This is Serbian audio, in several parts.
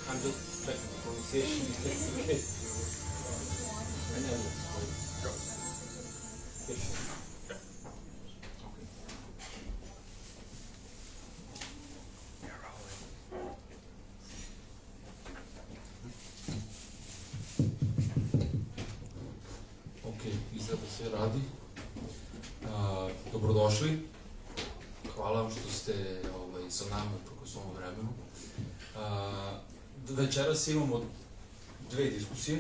I'm just checking the pronunciation if it's okay. And then go. Hirschl. Yeah. Okay. Ok, izgleda da sve radi. Dobrodošli. Hvala vam što ste sa nama tokom ovom vremenu. Večeras imamo dve diskusije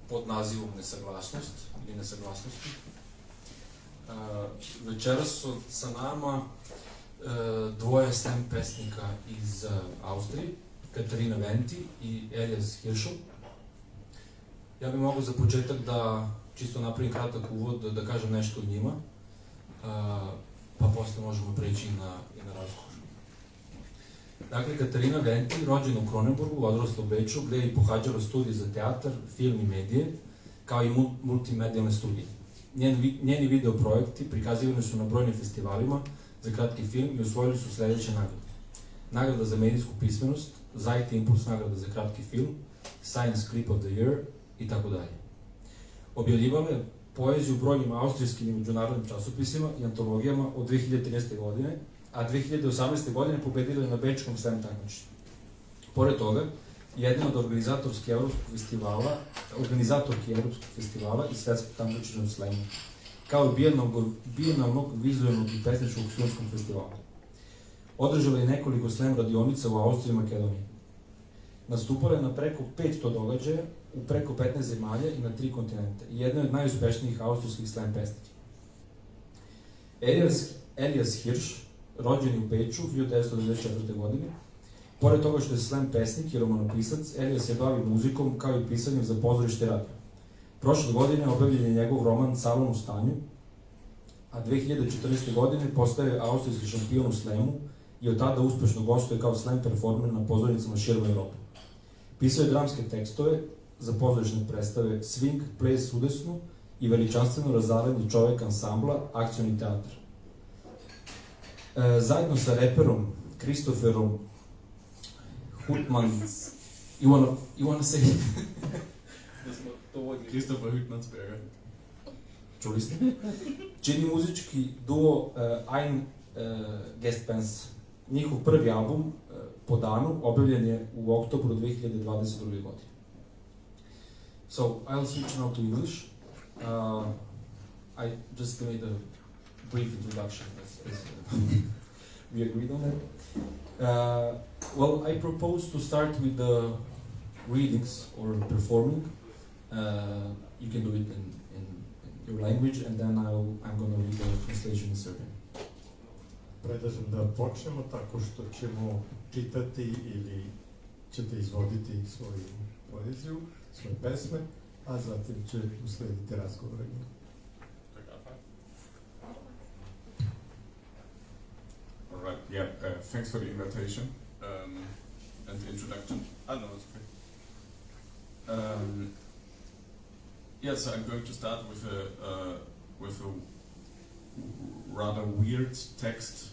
pod nazivom nesaglasnost ili nesaglasnosti. Večeras su sa nama dvoje slam pesnika iz Austrije, Katharina Wenty i Elias Hirschl. Ja bih mogao za početak da čisto napravim kratak uvod, da kažem nešto o njima, pa posle možemo preći i na razgovor. Dakle, Katharina Wenty, rođena u Kronenburgu, odrasla u Beču, gde je pohađala studije za teatar, film i medije, kao i multimedijalne studije. Njeni video projekti prikazivani su na brojnim festivalima za kratki film i osvojili su sledeće nagrade. Nagrada za medijsku pismenost, Zeit Impuls nagrada za kratki film, Science Clip of the Year i tako dalje. Objavljivala je poeziju u brojnim austrijskim i međunarodnim časopisima i antologijama od 2013. godine, a 2018. godine pobedila je na Bečkom slam takmičenju. Pored toga, jedna od organizatorki Evropskog festivala i svetskog takmičenja u slamu, kao i bijenalnog vizualnog i pesničkog filmskog festivala. Održala je nekoliko slam radionica u Austriji i Makedoniji. Nastupala je na preko 500 događaja u preko 15 zemalja i na 3 kontinenta i jedna od najuspešnijih austrijskih slam pesnika. Elias Hirschl, rođen u Beču 1994. godine. Pored toga što je slam pesnik i romanopisac, Elias se bavi muzikom kao i pisanjem za pozorište i radio. Prošle godine objavljen je njegov roman Salon u stanju, a 2014. godine postaje austrijski šampion u slamu i od tada uspešno gostuje kao slam performer na pozornicama širom Evrope. Pisao je dramske tekstove za pozorišne predstave Swing, ples udesnu i veličanstveno razaranje čoveka ansambla, akcioni teatr. Zajedno sa reperom Christopherom Hutmans, you wanna say it? Christopher Hüttmansberger. Čuli ste? Čini muzički duo Ein Gestpens. Njihov prvi album, Po danu, objavljen je u oktobru 2022. godine. So, I'll switch now to English. I just made a brief introduction, as we agreed on that. Well, I propose to start with the readings or performing. You can do it in your language, and then I'm going to read the translation in Serbian. Predlažem da počnemo tako što ćemo čitati ili ćete izvoditi svoju poeziju, svoje pesme, a zatim će uslediti razgovor. All right. Yeah. Thanks for the invitation and the introduction. No, it's okay. Yeah. So I'm going to start with a rather weird text,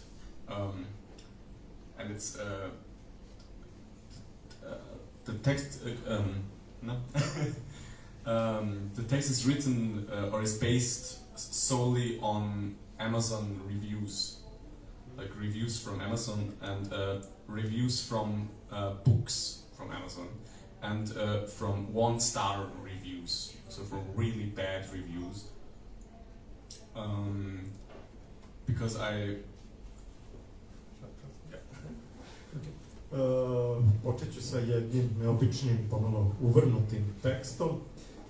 and it's the text. No. The text is written or is based solely on Amazon reviews. Like reviews from Amazon and reviews from books from Amazon and from 1-star reviews, so from really bad reviews. Because Počet ću sa jednim neobičnim, pomalo uvrnutim tekstom.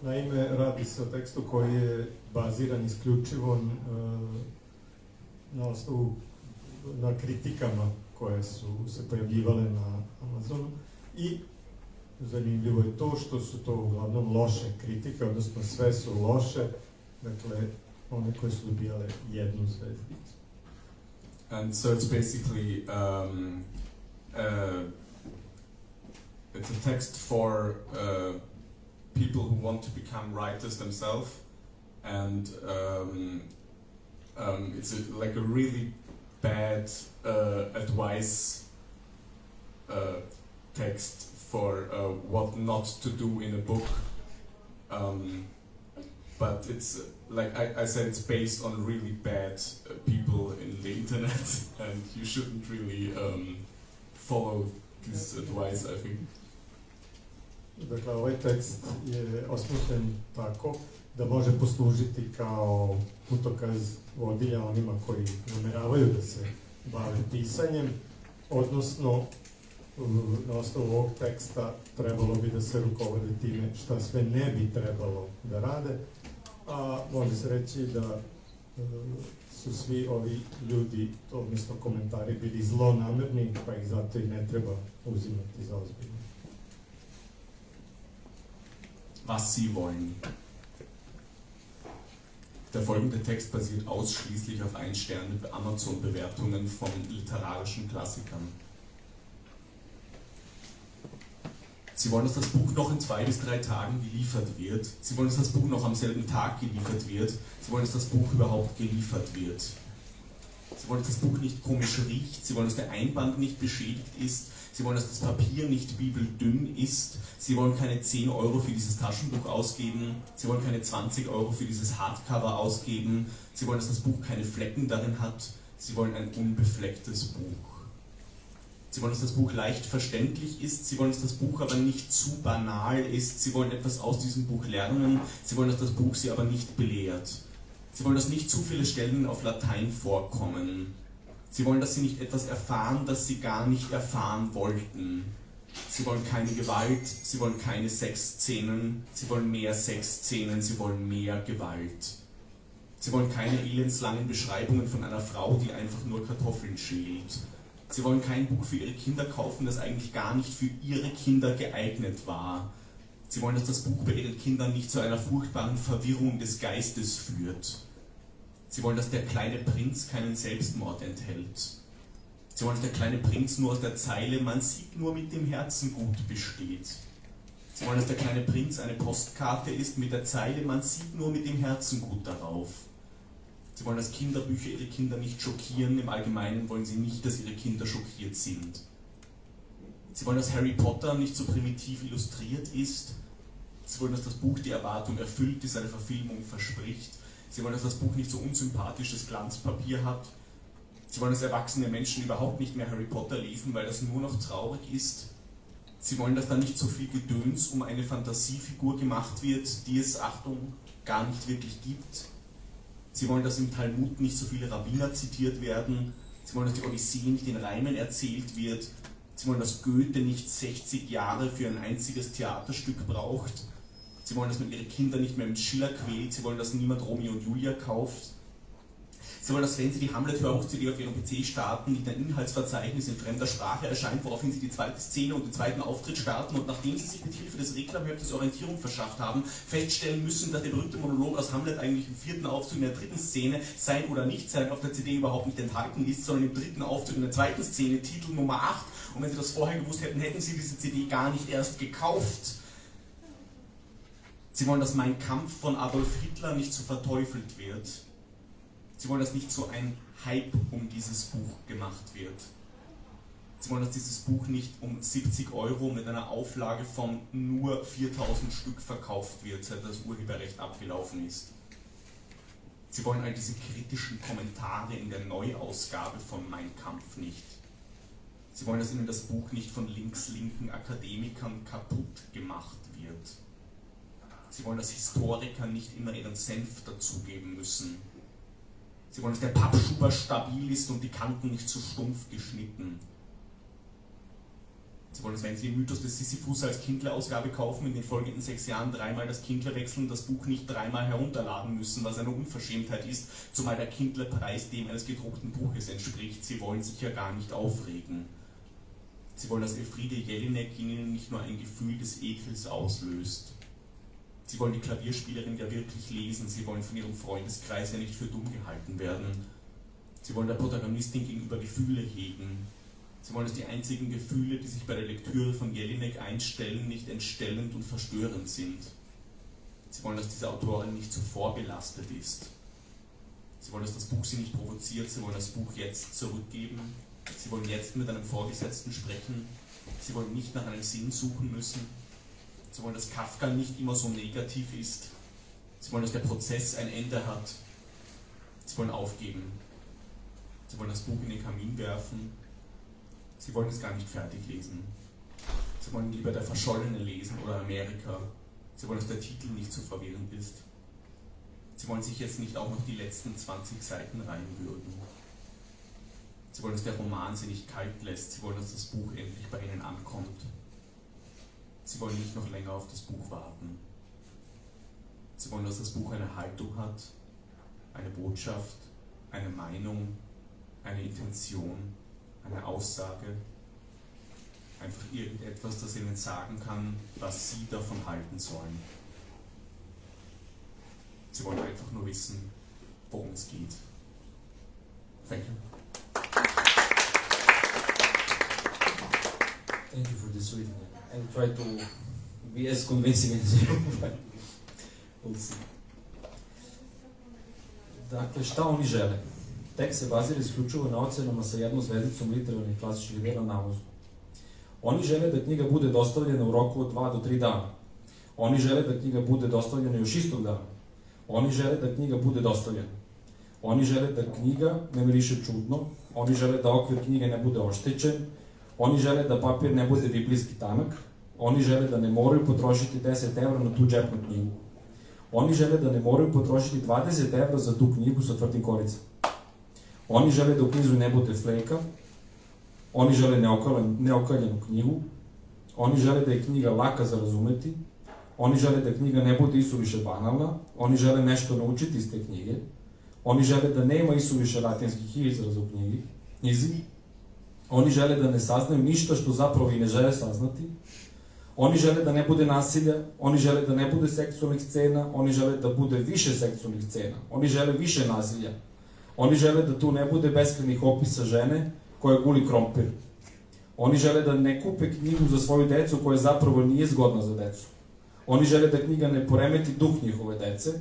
Naime, radi se o tekstu koji je baziran isključivo na osnovu na kritikama koje su se pojavljivale na Amazonu i zanimljivo je to što su to uglavnom loše kritike, odnosno sve su loše, dakle one koje su dobijale jednu zvezdicu. And so it's basically it's a text for people who want to become writers themselves, and it's like a really bad advice text for what not to do in a book. But it's like I said, it's based on really bad people in the internet, and you shouldn't really follow this advice, I think. Dakle, ovaj tekst je osmišljen tako da može poslužiti kao putokaz vodilja onima koji nameravaju da se bave pisanjem, odnosno na osnovu ovog teksta trebalo bi da se rukovode time šta sve ne bi trebalo da rade, a može se reći da su svi ovi ljudi, odnosno komentari, bili zlonamerni, pa ih zato i ne treba uzimati za ozbiljno. Was Sie wollen. Der folgende Text basiert ausschließlich auf 1 Sterne Amazon-Bewertungen von literarischen Klassikern. Sie wollen, dass das Buch noch in 2 bis 3 Tagen geliefert wird. Sie wollen, dass das Buch noch am selben Tag geliefert wird. Sie wollen, dass das Buch überhaupt geliefert wird. Sie wollen, dass das Buch nicht komisch riecht. Sie wollen, dass der Einband nicht beschädigt ist. Sie wollen, dass das Papier nicht bibeldünn ist. Sie wollen keine 10 Euro für dieses Taschenbuch ausgeben. Sie wollen keine 20 Euro für dieses Hardcover ausgeben. Sie wollen, dass das Buch keine Flecken darin hat. Sie wollen ein unbeflecktes Buch. Sie wollen, dass das Buch leicht verständlich ist. Sie wollen, dass das Buch aber nicht zu banal ist. Sie wollen etwas aus diesem Buch lernen. Sie wollen, dass das Buch sie aber nicht belehrt. Sie wollen, dass nicht zu viele Stellen auf Latein vorkommen. Sie wollen, dass sie nicht etwas erfahren, das sie gar nicht erfahren wollten. Sie wollen keine Gewalt, sie wollen keine Sexszenen, sie wollen mehr Sexszenen, sie wollen mehr Gewalt. Sie wollen keine elendslangen Beschreibungen von einer Frau, die einfach nur Kartoffeln schält. Sie wollen kein Buch für ihre Kinder kaufen, das eigentlich gar nicht für ihre Kinder geeignet war. Sie wollen, dass das Buch bei ihren Kindern nicht zu einer furchtbaren Verwirrung des Geistes führt. Sie wollen, dass der kleine Prinz keinen Selbstmord enthält. Sie wollen, dass der kleine Prinz nur aus der Zeile "Man sieht nur mit dem Herzen gut" besteht. Sie wollen, dass der kleine Prinz eine Postkarte ist mit der Zeile "Man sieht nur mit dem Herzen gut" darauf. Sie wollen, dass Kinderbücher ihre Kinder nicht schockieren. Im Allgemeinen wollen sie nicht, dass ihre Kinder schockiert sind. Sie wollen, dass Harry Potter nicht so primitiv illustriert ist. Sie wollen, dass das Buch die Erwartung erfüllt, die seine Verfilmung verspricht. Sie wollen, dass das Buch nicht so unsympathisches Glanzpapier hat. Sie wollen, dass erwachsene Menschen überhaupt nicht mehr Harry Potter lesen, weil das nur noch traurig ist. Sie wollen, dass da nicht so viel Gedöns um eine Fantasiefigur gemacht wird, die es, Achtung, gar nicht wirklich gibt. Sie wollen, dass im Talmud nicht so viele Rabbiner zitiert werden. Sie wollen, dass die Odyssee nicht in Reimen erzählt wird. Sie wollen, dass Goethe nicht 60 Jahre für ein einziges Theaterstück braucht. Sie wollen, dass man ihre Kinder nicht mehr mit Schiller quält. Sie wollen, dass niemand Romeo und Julia kauft. Sie wollen, dass wenn Sie die Hamlet-Hörbuch-CD auf Ihrem PC starten, nicht ein Inhaltsverzeichnis in fremder Sprache erscheint, woraufhin Sie die 2. Szene und den 2. Auftritt starten und nachdem Sie sich mit Hilfe des Reklamheftes Orientierung verschafft haben, feststellen müssen, dass der berühmte Monolog aus Hamlet eigentlich im 4. Aufzug in der 3. Szene Sein oder Nicht-Sein auf der CD überhaupt nicht enthalten ist, sondern im 3. Aufzug in der 2. Szene Titel Nummer 8. Und wenn Sie das vorher gewusst hätten, hätten Sie diese CD gar nicht erst gekauft. Sie wollen, dass Mein Kampf von Adolf Hitler nicht so verteufelt wird. Sie wollen, dass nicht so ein Hype um dieses Buch gemacht wird. Sie wollen, dass dieses Buch nicht um 70 Euro mit einer Auflage von nur 4000 Stück verkauft wird, seit das Urheberrecht abgelaufen ist. Sie wollen all diese kritischen Kommentare in der Neuausgabe von Mein Kampf nicht. Sie wollen, dass ihnen das Buch nicht von links-linken Akademikern kaputt gemacht wird. Sie wollen, dass Historiker nicht immer ihren Senf dazugeben müssen. Sie wollen, dass der Pappschuber stabil ist und die Kanten nicht zu stumpf geschnitten. Sie wollen, dass wenn Sie den Mythos des Sisyphus als Kindle-Ausgabe kaufen, in den folgenden 6 Jahren 3-mal das Kindle wechseln und das Buch nicht 3-mal herunterladen müssen, was eine Unverschämtheit ist, zumal der Kindle-Preis dem eines gedruckten Buches entspricht. Sie wollen sich ja gar nicht aufregen. Sie wollen, dass Elfriede Jelinek in Ihnen nicht nur ein Gefühl des Ekels auslöst. Sie wollen die Klavierspielerin ja wirklich lesen, sie wollen von ihrem Freundeskreis ja nicht für dumm gehalten werden. Sie wollen der Protagonistin gegenüber Gefühle hegen. Sie wollen, dass die einzigen Gefühle, die sich bei der Lektüre von Jelinek einstellen, nicht entstellend und verstörend sind. Sie wollen, dass diese Autorin nicht zu vorbelastet ist. Sie wollen, dass das Buch sie nicht provoziert, sie wollen das Buch jetzt zurückgeben. Sie wollen jetzt mit einem Vorgesetzten sprechen. Sie wollen nicht nach einem Sinn suchen müssen. Sie wollen, dass Kafka nicht immer so negativ ist. Sie wollen, dass der Prozess ein Ende hat. Sie wollen aufgeben. Sie wollen das Buch in den Kamin werfen. Sie wollen es gar nicht fertig lesen. Sie wollen lieber Der Verschollene lesen oder Amerika. Sie wollen, dass der Titel nicht zu verwirrend ist. Sie wollen sich jetzt nicht auch noch die letzten 20 Seiten reinwürgen. Sie wollen, dass der Roman sie nicht kalt lässt. Sie wollen, dass das Buch endlich bei ihnen ankommt. Sie wollen nicht noch länger auf das Buch warten. Sie wollen, dass das Buch eine Haltung hat, eine Botschaft, eine Meinung, eine Intention, eine Aussage. Einfach irgendetwas, das ihnen sagen kann, was sie davon halten sollen. Sie wollen einfach nur wissen, worum es geht. Thank you. Thank you for this reading. I'll try to be as convincing as you. We'll see. Dakle, šta oni žele? Tekst se bazira isključivo na ocenama sa jednom zvezdicom literarnih klasičnih dela navozu. Oni žele da knjiga bude dostavljena u roku od 2 do 3 dana. Oni žele da knjiga bude dostavljena još istog dana. Oni žele da knjiga bude dostavljena. Oni žele da knjiga ne miriše čudno. Oni žele da okvir knjige ne bude oštećen. Oni žele da papir ne bude biblijski tanak. Oni žele da ne moraju potrošiti 10 € na tu džepnu knjigu. Oni žele da ne moraju potrošiti 20 € za tu knjigu sa tvrdim koricama. Oni žele da u knjizu ne bude fleka. Oni žele neokaljenu knjigu. Oni žele da je knjiga laka za razumeti. Oni žele da knjiga ne bude isuviše banalna. Oni žele nešto naučiti iz te knjige. Oni žele da nema isuviše latinskih izraza u knjizi. Oni žele da ne saznaju ništa što zapravo i ne žele saznati. Oni žele da ne bude nasilja. Oni žele da ne bude seksualnih scena. Oni žele da bude više seksualnih scena. Oni žele više nasilja. Oni žele da tu ne bude beskrajnih opisa žene koja guli krompir. Oni žele da ne kupe knjigu za svoju decu koja zapravo nije zgodna za decu. Oni žele da knjiga ne poremeti duh njihove dece.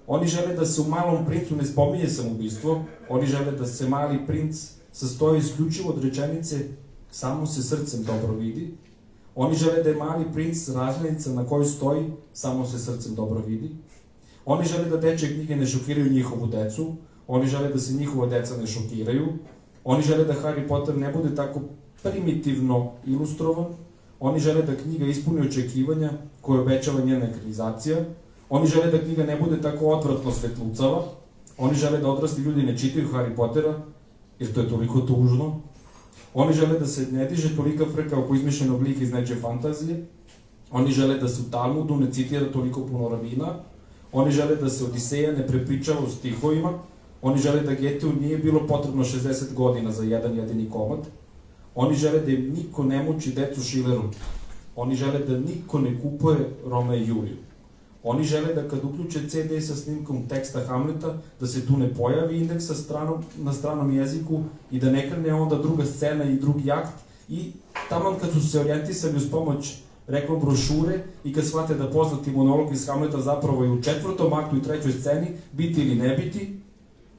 Oni žele da se u Malom princu ne spominje samoubistvo. Oni žele da se Mali princ sastoji isključivo od rečenice samo se srcem dobro vidi. Oni žele da je Mali princ razglednica na kojoj stoji samo se srcem dobro vidi. Oni žele da dečje knjige ne šokiraju njihovu decu. Oni žele da se njihova deca ne šokiraju. Oni žele da Harry Potter ne bude tako primitivno ilustrovan. Oni žele da knjiga ispuni očekivanja koje obećava njena ekranizacija. Oni žele da knjiga ne bude tako odvratno svetlucava. Oni žele da odrasli ljudi ne čitaju Harry Pottera, jer to je toliko tužno. Oni žele da se ne diže tolika frka oko izmišljenog lika iz nečije fantazije. Oni žele da se u Talmudu ne citira toliko puno rabina. Oni žele da se Odiseja ne prepričava u stihovima. Oni žele da Geteu nije bilo potrebno 60 godina za jedan jedini komad. Oni žele da im niko ne muči decu Šileru. Oni žele da niko ne kupuje Roma i Juliju. Oni žele da kad uključe CD sa snimkom teksta Hamleta, da se tu ne pojavi indeks na stranom jeziku i da ne krene onda druga scena i drugi akt. I taman kad su se orijentisali uz pomoć reklam brošure i kad shvate da poznati monolog iz Hamleta zapravo je u 4. aktu i 3. sceni, biti ili ne biti,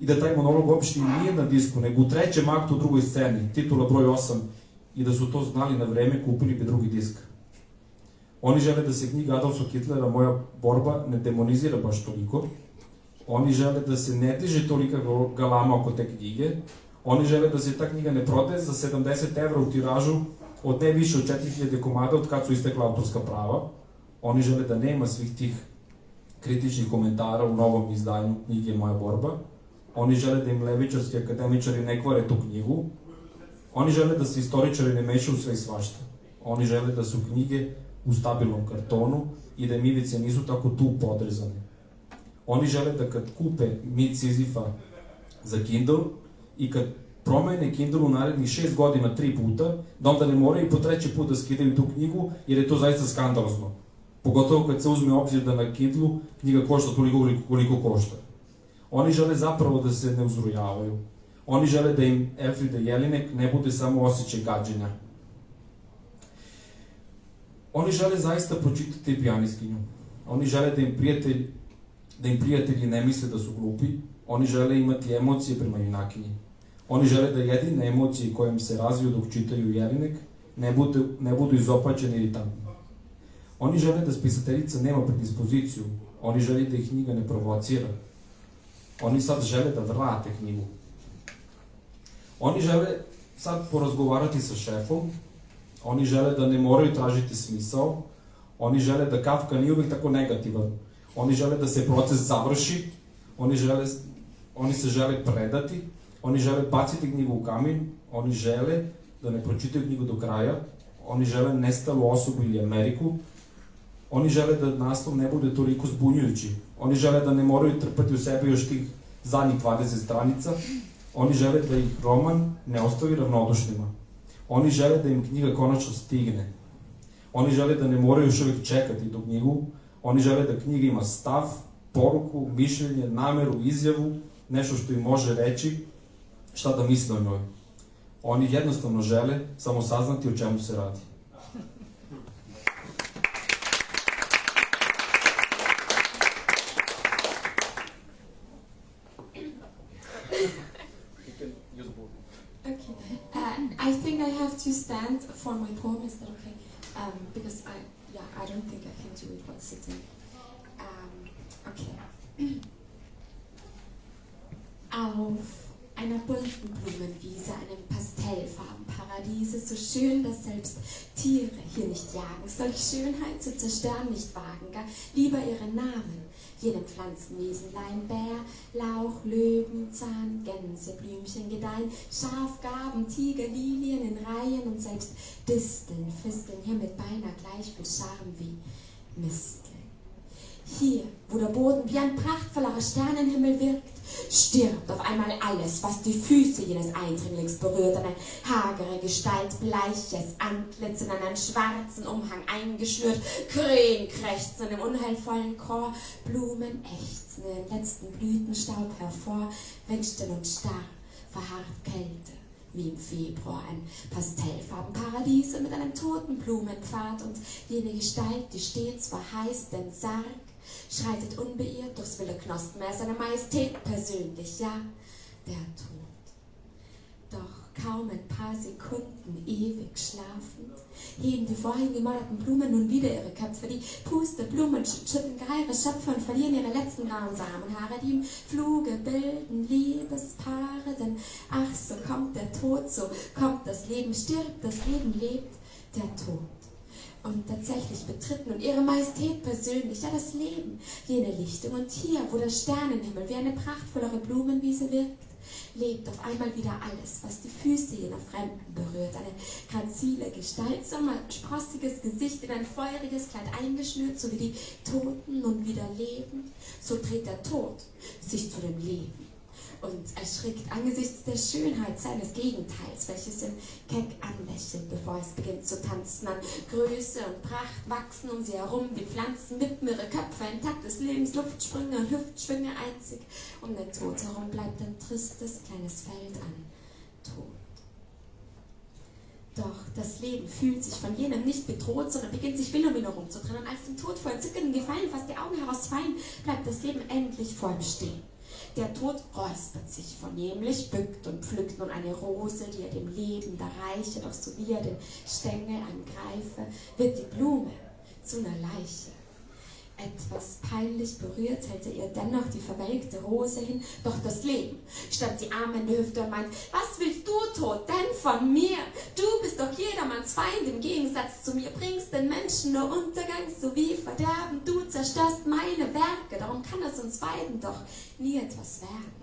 i da taj monolog uopšte nije na disku, nego u 3. aktu u 2. sceni, titula broj 8, i da su to znali na vreme, kupili bi drugi disk. Oni žele da se knjiga Adolfa Hitlera, Moja borba, ne demonizira baš toliko. Oni žele da se ne diže tolika galama oko te knjige. Oni žele da se ta knjiga ne prodaje za 70 € u tiražu od ne više od 4000 komada od kad su istekla autorska prava. Oni žele da nema svih tih kritičnih komentara u novom izdanju knjige Moja borba. Oni žele da im levičarski akademičari ne kvare tu knjigu. Oni žele da se istoričari ne mešaju sve i svašta. Oni žele da su knjige u stabilnom kartonu i da mivice nisu tako tu podrezane. Oni žele da kad kupe Mit Sizifa za Kindle i kad promene Kindle u narednih 6 godina 3 puta, da onda ne moraju po 3. put da skidaju tu knjigu, jer je to zaista skandalozno. Pogotovo kad se uzme obzir da na Kindlu knjiga košta toliko koliko košta. Oni žele zapravo da se ne uzrujavaju. Oni žele da im Elfrida Jelinek ne bude samo osjećaj gađenja. Oni žele zaista pročitati pijaniskinju. Oni žele da im prijatelji ne misle da su glupi. Oni žele imati emocije prema junakinji. Oni žele da jedine emocije kojim se razviju dok čitaju Jelinek ne budu izopačeni ili iritantni. Oni žele da spisateljica nema predispoziciju, oni žele da ih knjiga ne provocira. Oni sad žele da vrate knjigu. Oni žele sad porazgovarati sa šefom, oni žele da ne moraju tražiti smisao, oni žele da Kafka nije uvijek tako negativan, oni žele da se proces završi, oni se žele predati, oni žele baciti knjigu u kamin, oni žele da ne pročitaju knjigu do kraja, oni žele nestalu osobu ili Ameriku, oni žele da naslov ne bude toliko zbunjujući, oni žele da ne moraju trpati u sebe još tih zadnjih 20 stranica, oni žele da ih roman ne ostavi ravnodušnima, oni žele da im knjiga konačno stigne, oni žele da ne moraju još uvijek čekati tu knjigu, oni žele da knjiga ima stav, poruku, mišljenje, nameru, izjavu, nešto što im može reći šta da misle o njoj. Oni jednostavno žele samo saznati o čemu se radi. I think I have to stand for my poem, is that okay? Because I don't think I can do it while sitting. Okay. Auf einer bunten Blumenwiese, einem Pastellfarbenparadiese, so schön, dass selbst Tiere hier nicht jagen, solch Schönheit zu zerstören nicht wagen, gar lieber ihren Namen, jenem Pflanzenwiesenlein, Bär, Lauch, Löwenzahn, Gänse, Blümchen gedeihen, Schafgarben, Tiger, Lilien in Reihen und selbst Disteln, Fisteln hier mit beinahe gleich viel Charme wie Misteln. Hier, wo der Boden wie ein prachtvollerer Sternenhimmel wirkt, stirbt auf einmal alles, was die Füße jenes Eindringlings berührt, eine hagere Gestalt, bleiches Antlitz in einen schwarzen Umhang eingeschnürt, Krähen krächzen im unheilvollen Chor, Blumen ächzen den letzten Blütenstaub hervor, wenn still und starr verharrt Kälte, wie im Februar ein Pastellfarbenparadiese mit einem toten Blumenpfad und jene Gestalt, die stets verheißt den Sarg, schreitet unbeirrt durchs wilde Knospenmeer, seine Majestät persönlich, ja, der Tod. Doch kaum ein paar Sekunden ewig schlafend, heben die vorhin gemalten Blumen nun wieder ihre Köpfe, die Pusteblumen schütten ihre Schöpfe und verlieren ihre letzten grauen Samenhaare, die im Fluge bilden Liebespaare, denn ach, so kommt der Tod, so kommt das Leben, stirbt das Leben, lebt der Tod. Und tatsächlich betritt nun ihre Majestät persönlich, ja das Leben, jene Lichtung. Und hier, wo der Sternenhimmel wie eine prachtvollere Blumenwiese wirkt, lebt auf einmal wieder alles, was die Füße jener Fremden berührt. Eine grazile Gestalt, sommersprossiges Gesicht in ein feuriges Kleid eingeschnürt, so wie die Toten nun wieder leben, so dreht der Tod sich zu dem Leben und erschrickt angesichts der Schönheit seines Gegenteils, welches ihn keck anlächelt, bevor es beginnt zu tanzen. An Größe und Pracht wachsen um sie herum, die Pflanzen wippen ihre Köpfe, ein Takt des Lebens, Luftsprünge und Hüftschwünge einzig. Um den Tod herum bleibt ein tristes kleines Feld an Tod. Doch das Leben fühlt sich von jenem nicht bedroht, sondern beginnt sich wild um ihn herumzudrehen. Und als dem Tod vor entzückenden Gefallen fast die Augen herausfallen, bleibt das Leben endlich vor ihm stehen. Der Tod räuspert sich vornehmlich, bückt und pflückt nun eine Rose, die er dem Leben da reiche, doch so wie er den Stängel angreife, wird die Blume zu einer Leiche. Etwas peinlich berührt hält er ihr dennoch die verwelkte Rose hin, doch das Leben stemmt die Arme in die Hüfte und meint, was willst du, Tod, denn von mir? Du bist doch jedermanns Feind, im Gegensatz zu mir bringst den Menschen nur Untergang sowie Verderben, du zerstörst meine Werke, darum kann es uns beiden doch nie etwas werden.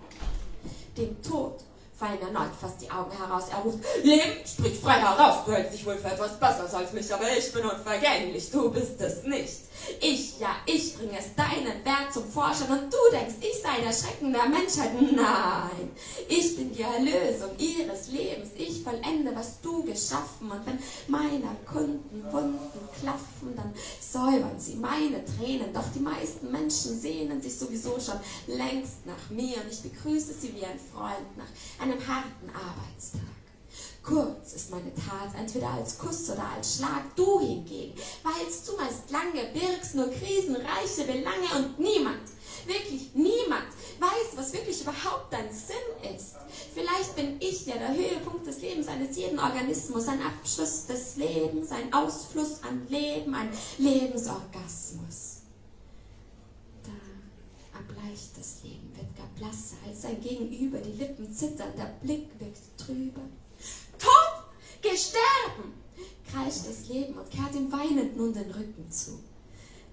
Dem Tod fallen erneut fast die Augen heraus, er ruft, Leben, sprich frei heraus, du hältst dich wohl für etwas Besseres als mich, aber ich bin unvergänglich, du bist es nicht. Ich bringe es deinen Wert zum Vorschein und du denkst, ich sei der Schrecken der Menschheit. Nein, ich bin die Erlösung ihres Lebens. Ich vollende, was du geschaffen. Und wenn meiner Kunden Wunden klaffen, dann säubern sie meine Tränen. Doch die meisten Menschen sehnen sich sowieso schon längst nach mir. Und ich begrüße sie wie ein Freund nach einem harten Arbeitstag. Kurz ist meine Tat, entweder als Kuss oder als Schlag, du hingegen, weilst du meist lange, birgst nur krisenreiche Belange und niemand, wirklich niemand, weiß, was wirklich überhaupt dein Sinn ist. Vielleicht bin ich ja der Höhepunkt des Lebens eines jeden Organismus, ein Abschluss des Lebens, ein Ausfluss an Leben, ein Lebensorgasmus. Da erbleicht das Leben, wird gar blasser als sein Gegenüber, die Lippen zittern, der Blick wirkt trüber. Tod, gesterben, kreischt das Leben und kehrt ihm weinend nun den Rücken zu.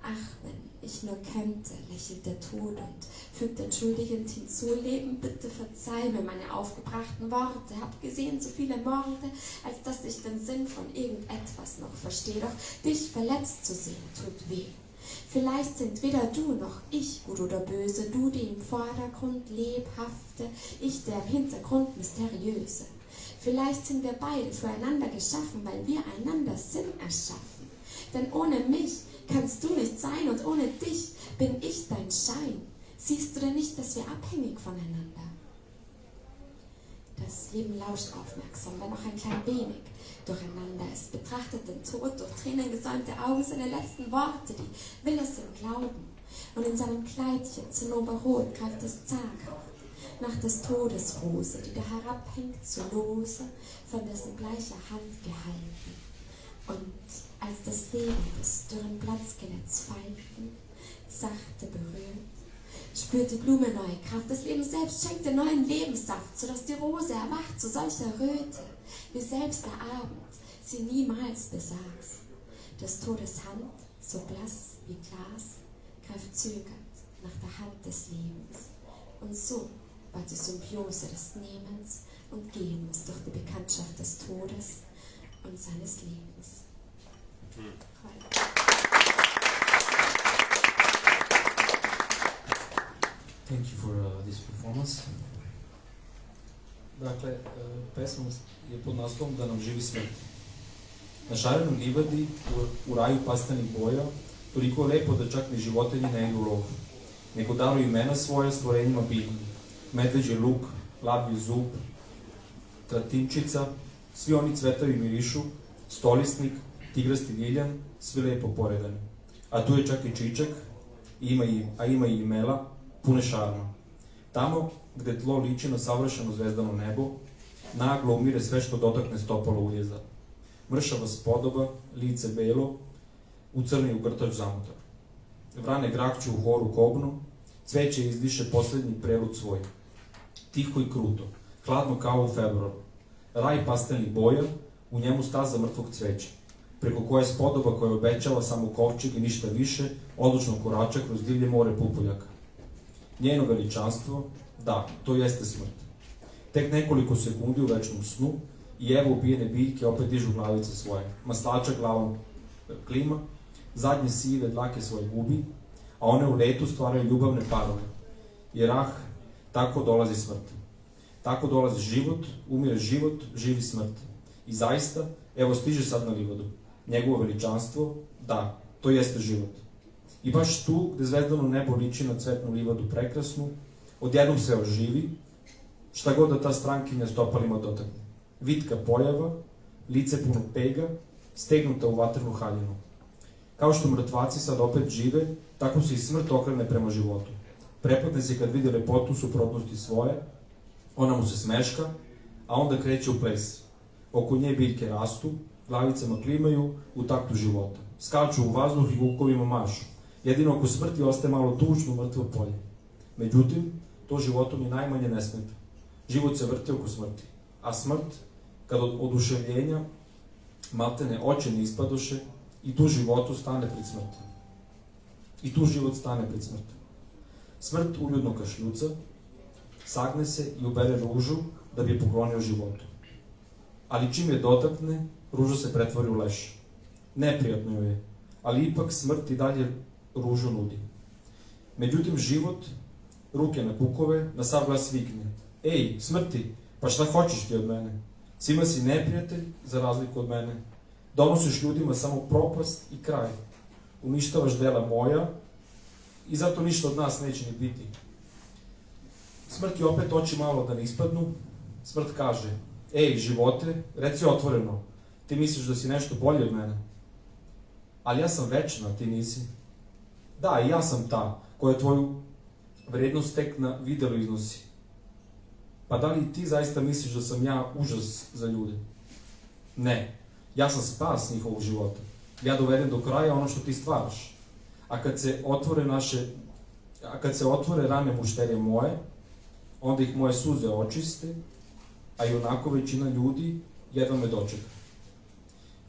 Ach, wenn ich nur könnte, lächelt der Tod und fügt entschuldigend hinzu, Leben, bitte verzeih mir meine aufgebrachten Worte, hab gesehen so viele Morde, als dass ich den Sinn von irgendetwas noch verstehe, doch dich verletzt zu sehen, tut weh. Vielleicht sind weder du noch ich gut oder böse, du die im Vordergrund lebhafte, ich der im Hintergrund mysteriöse. Vielleicht sind wir beide füreinander geschaffen, weil wir einander Sinn erschaffen. Denn ohne mich kannst du nicht sein und ohne dich bin ich dein Schein. Siehst du denn nicht, dass wir abhängig voneinander? Das Leben lauscht aufmerksam, wenn auch ein klein wenig durcheinander. Es betrachtet den Tod durch tränengesäumte Augen, seine letzten Worte, die will es im Glauben. Und in seinem Kleidchen zinnoberrot greift es zart nach des Todes Rose, die da herabhängt zu Lose, von dessen bleicher Hand gehalten. Und als das Leben des dürren Blattskeletts Falten sachte berührt, spürt die Blume neue Kraft. Das Leben selbst schenkt den neuen Lebenssaft, sodass die Rose erwacht zu solcher Röte, wie selbst der Abend sie niemals besaß. Des Todes Hand, so blass wie Glas, greift zögernd nach der Hand des Lebens. Und so war die Symbiose des Nehmens und Gehens durch die Bekanntschaft des Todes und seines Lebens. Thank you for this performance. Dakle, pesma je pod naslovom Da nam živi svet. Na šarenoj livadi u raju pastenih boja, toliko lepo da čak ni životinje ne idu u lov, nego daruju imena svoje stvorenjima biljnim. Medveđi luk, lablji zub, tratinčica, svi oni cvetaju i mirišu, stolisnik, tigrasti ljiljan, svi lepo poredani. A tu je čak i čičak, ima i imela, pune šarma. Tamo gde tlo liči na savršeno zvezdano nebo, naglo umire sve što dotakne stopalo uljeza. Mršava spodoba, lice belo, ucrni u grtač zamuta. Vrane grakću u horu kobnu, cveće izdiše poslednji prelud svoj. Tiho i kruto, hladno kao u februaru. Raj pastelnih boja, u njemu staza mrtvog cveća, preko koje spodoba koja obećava samo kovčeg i ništa više, odlučno korača kroz divlje more pupoljaka. Njeno veličanstvo, da, to jeste smrt. Tek nekoliko sekundi u večnom snu i evo ubijene biljke opet dižu glavice svoje. Maslača glavom klima, zadnje sive dlake svoje gubi, a one u letu stvaraju ljubavne parove. Jer tako dolazi smrt. Tako dolazi život, umire život, živi smrt. I zaista, evo stiže sad na livadu. Njegovo veličanstvo, da, to jeste život. I baš tu, gde zvezdano nebo liči na cvetnu livadu prekrasnu, odjednom se oživi, šta god da ta strankinja stopalima dotakne. Vitka pojava, lice puno pega, stegnuta u vatrenu haljinu. Kao što mrtvaci sad opet žive, tako se i smrt okrene prema životu. Prepadne se kad vidi lepotu suprotnosti svoje, ona mu se smeška, a onda kreće u ples. Oko nje biljke rastu, glavicama klimaju u taktu života. Skaču u vazduh i vukovima mašu. Jedino oko smrti ostaje malo tužno mrtvo polje. Međutim, to životu ni najmanje ne smeta. Život se vrti oko smrti. A smrt, kad od oduševljenja maltene oči ne ispadoše, i tu životu stane pred smrti. I tu život stane pred smrti. Smrt uljudno kašljuca, sagne se i ubere ružu da bi je poklonio životu. Ali čim je dotakne, ruža se pretvori u leš. Neprijatno joj je, ali ipak smrt i dalje ružu nudi. Međutim, život, ruke na kukove, na sav glas vikne. Ej, smrti, pa šta hoćeš ti od mene? Svima si neprijatelj, za razliku od mene. Donosiš ljudima samo propast i kraj. Uništavaš dela moja i zato ništa od nas neće ni biti. Smrt je opet oči malo da ne ispadnu. Smrt kaže, ej, živote, reci otvoreno, ti misliš da si nešto bolje od mene? Ali ja sam večna, ti nisi. Da, i ja sam ta koja tvoju vrednost tek na videlu iznosi. Pa da li ti zaista misliš da sam ja užas za ljude? Ne. Ja sam spas njihovog života. Ja dovedem do kraja ono što ti stvaraš. A kad se otvore rane mušterije moje, onda ih moje suze očiste, a i onako većina ljudi jedva me dočeka.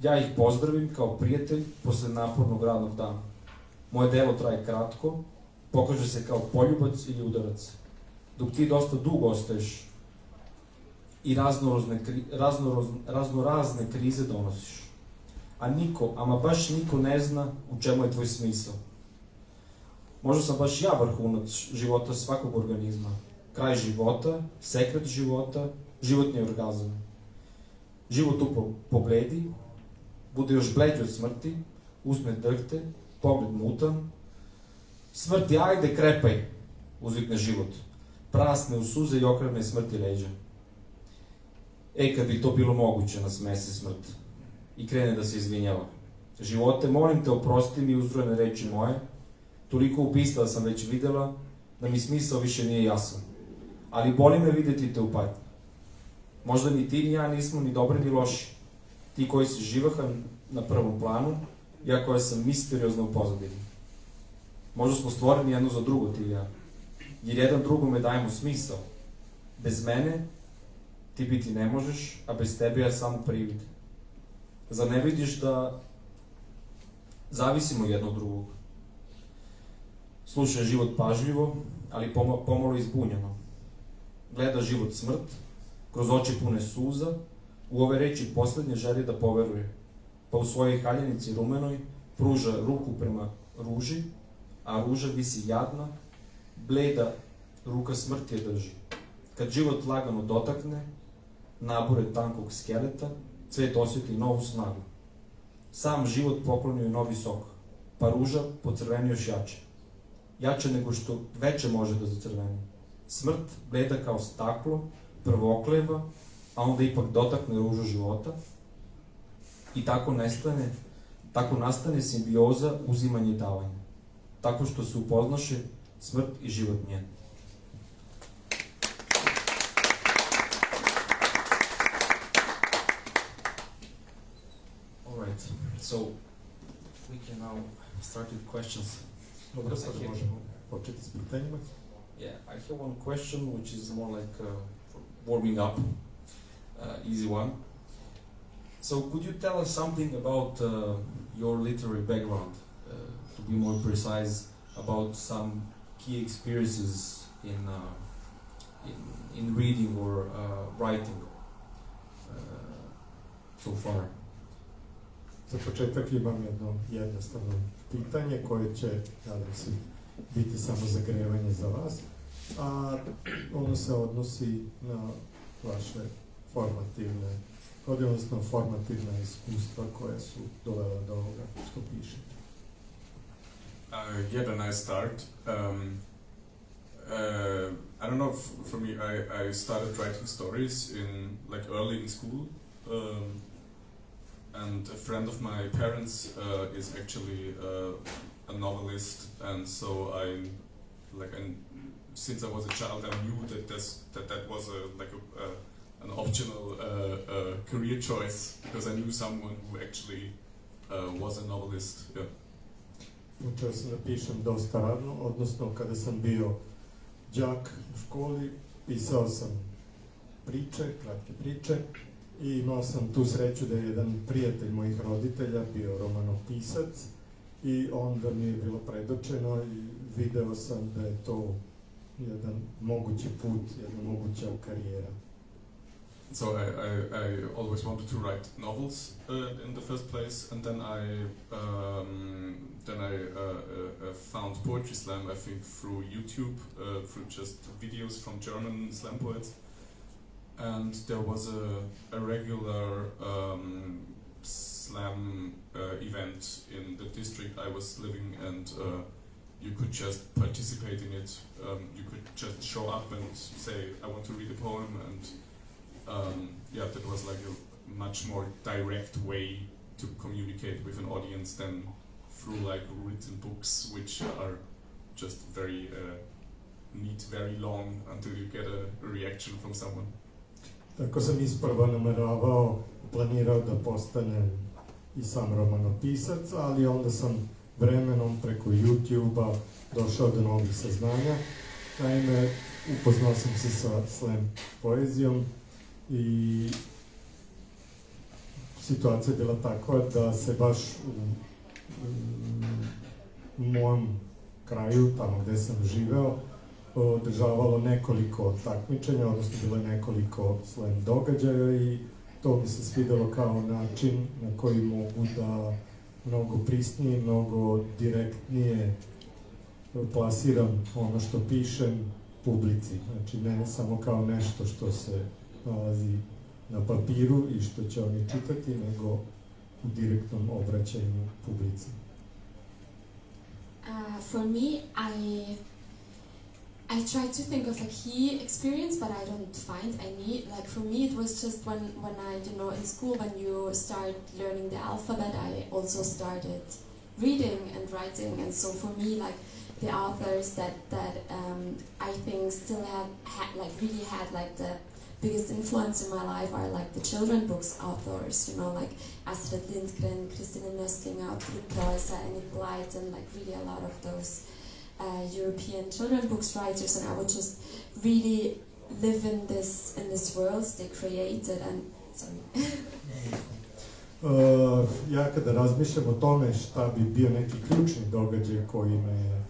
Ja ih pozdravim kao prijatelj posle napornog radnog dana. Moje delo traje kratko, pokaže se kao poljubac ili udarac. Dok ti dosta dugo ostaješ i raznorazne krize donosiš. A niko, ama baš niko ne zna u čemu je tvoj smisao. Možda sam baš ja vrhunac života svakog organizma. Kraj života, sekret života, životni orgazam. Život tu pobledi, bude još bleđi od smrti, usne drhte, pogled mutan. Smrti, ajde, krepaj, uzvikne život. Prasne u suze i okrene smrti leđa. Kad bi to bilo moguće, nasmese smrt i krene da se izvinjava. Živote, molim te, oprosti mi uzrojene reči moje, toliko ubistva sam već videla, da mi smisao više nije jasan. Ali boli me videti te u patnji. Možda ni ti ni ja nismo ni dobri ni loši. Ti koji si živahan na prvom planu, ja koja sam misteriozna u pozadini. Možda smo stvoreni jedno za drugo, ti i ja. Jer jedan drugome dajemo smisao. Bez mene ti biti ne možeš, a bez tebe ja samo privid. Zar ne vidiš da zavisimo jedno od drugog? Sluša život pažljivo, ali pomalo izbunjeno. Gleda život smrt, kroz oči pune suza, u ove reči poslednje želi da poveruje, pa u svojoj haljenici rumenoj pruža ruku prema ruži, a ruža visi jadna, bleda ruka smrti je drži. Kad život lagano dotakne, nabore tankog skeleta, cvet osjeti novu snagu. Sam život poklonio je novi sok, pa ruža pocrveni još jače. Jače nego što veče može da zacrveni. Smrt, bleda kao staklo, prvo okleva, a onda ipak dotakne ružu života i tako nastane simbioza uzimanja i davanja. Tako što se upoznaše smrt i život njen. Alright, so we can now start with questions. Dobro, sad možemo početi s pitanjima. Yeah, I have one question which is more like warming up, easy one. So could you tell us something about your literary background, to be more precise, about some key experiences in reading or writing so far? Za početak imam jedno jednostavno pitanje koje će, nadam se, biti samo zagrevanje za vas, a ono se odnosi na vaše formativna iskustva koja su dovela do ovoga što pišete. Yeah, then I start. I don't know, for me, I started writing stories early in school, and a friend of my parents is actually a novelist, and so since I was a child, I knew that was an optional career choice, because I knew someone who actually was a novelist. Yeah. Učeo sam da pišem dosta rano, odnosno kada sam bio đak u školi, pisao sam kratke priče, i imao sam tu sreću da je jedan prijatelj mojih roditelja bio romanopisac i onda mi je bilo predočeno i video sam da je to jedan mogući put, jedna moguća karijera. So I always wanted to write novels in the first place, and then I found Poetry Slam, I think, through YouTube, through just videos from German slam poets. And there was a regular slam event in the district I was living, and you could just participate in it. You could just show up and say, I want to read a poem, and that was like a much more direct way to communicate with an audience than through like written books, which are just very need very long until you get a reaction from someone. Tako sam isprva planirao da postanem i sam romanopisac, ali onda sam vremenom preko YouTube-a došao do novih saznanja. Naime, upoznao sam se sa slam poezijom i situacija je bila takva da se baš u mom kraju, tamo gde sam živeo, održavalo nekoliko takmičenja, odnosno bilo je nekoliko slam događaja i to mi se svidelo kao način na koji mogu da mnogo prisnije, mnogo direktnije plasiram ono što pišem publici. Znači, ne samo kao nešto što se nalazi na papiru i što će oni čitati, nego u direktnom obraćanju publici. For me, I try to think of a key experience, but I don't find any. Like for me, it was just when I, in school, when you start learning the alphabet, I also started reading and writing. And so for me, like the authors that I think still really had like the biggest influence in my life are like the children books authors, like Astrid Lindgren, Christine Nöstlinger, Philip Preußer, Enid Blyton, and like really a lot of those European children books writers, and I would just really live in this worlds they created. And ja kada razmišljam o tome šta bi bio neki ključni događaj koji me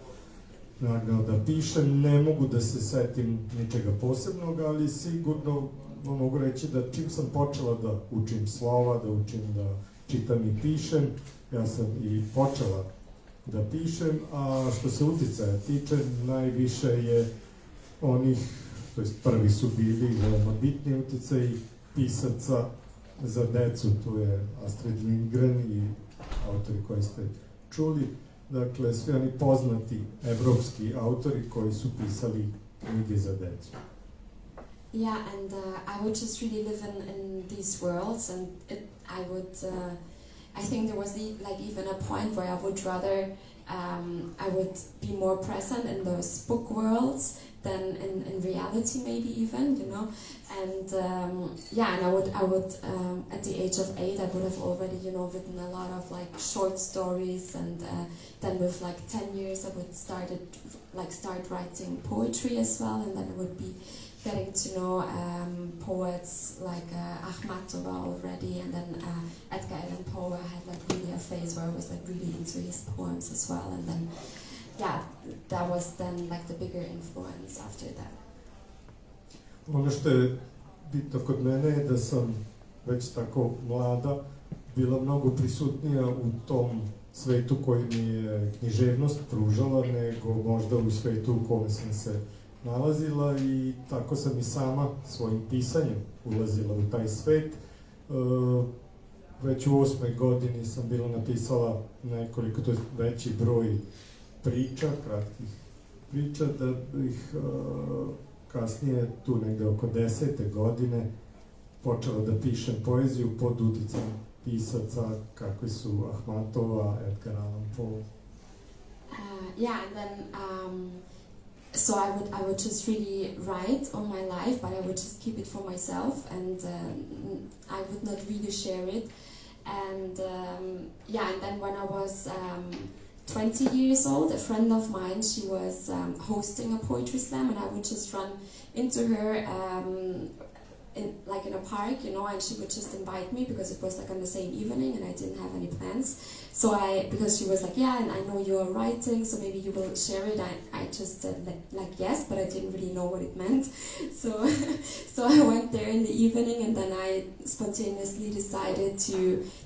nagnao da pišem, ne mogu da se setim ničega posebnog, ali sigurno mogu reći da čim sam počela da učim slova, da učim da čitam i pišem, ja sam i počela da pišem, a što se uticaja tiče, najviše je onih, to jest prvi su bili veoma bitni uticaji pisaca za decu, tu je Astrid Lindgren i autori koji ste čuli, dakle, svi oni poznati evropski autori koji su pisali knjige za decu. Yeah, and I would just really live in these worlds, and I think there was even a point where I would rather I would be more present in those book worlds than in reality, maybe even, and and I would at the age of 8 I would have already written a lot of like short stories, and then with like 10 years I would start writing poetry as well, and then I would be getting to know poets like Akhmatova already, and then Edgar Allan Poe. I had like really a phase where I was like really into his poems as well, and then that was then like the bigger influence after that. Ono što je bitno kod mene je da sam već tako mlada bila mnogo prisutnija u tom svetu koji mi je književnost pružala, nego možda u svetu u kome sam se nalazila, i tako sam i sama svojim pisanjem ulazila u taj svet. Već u 8. godini sam bila napisala nekoliko, to je veći broj priča, kratkih priča, da bih kasnije, tu negde oko 10. godine, počela da pišem poeziju pod uticajem pisaca kakvi su Akhmatova, Edgar Allan Poe. And then so I would just really write all my life, but I would just keep it for myself, and I would not really share it. And and then when I was 20 years old, a friend of mine, she was hosting a poetry slam, and I would just run into her in a park, and she would just invite me because it was like on the same evening and I didn't have any plans. So because she was like, and I know you're writing, so maybe you will share it. I just said like yes, but I didn't really know what it meant. So I went there in the evening, and then I spontaneously decided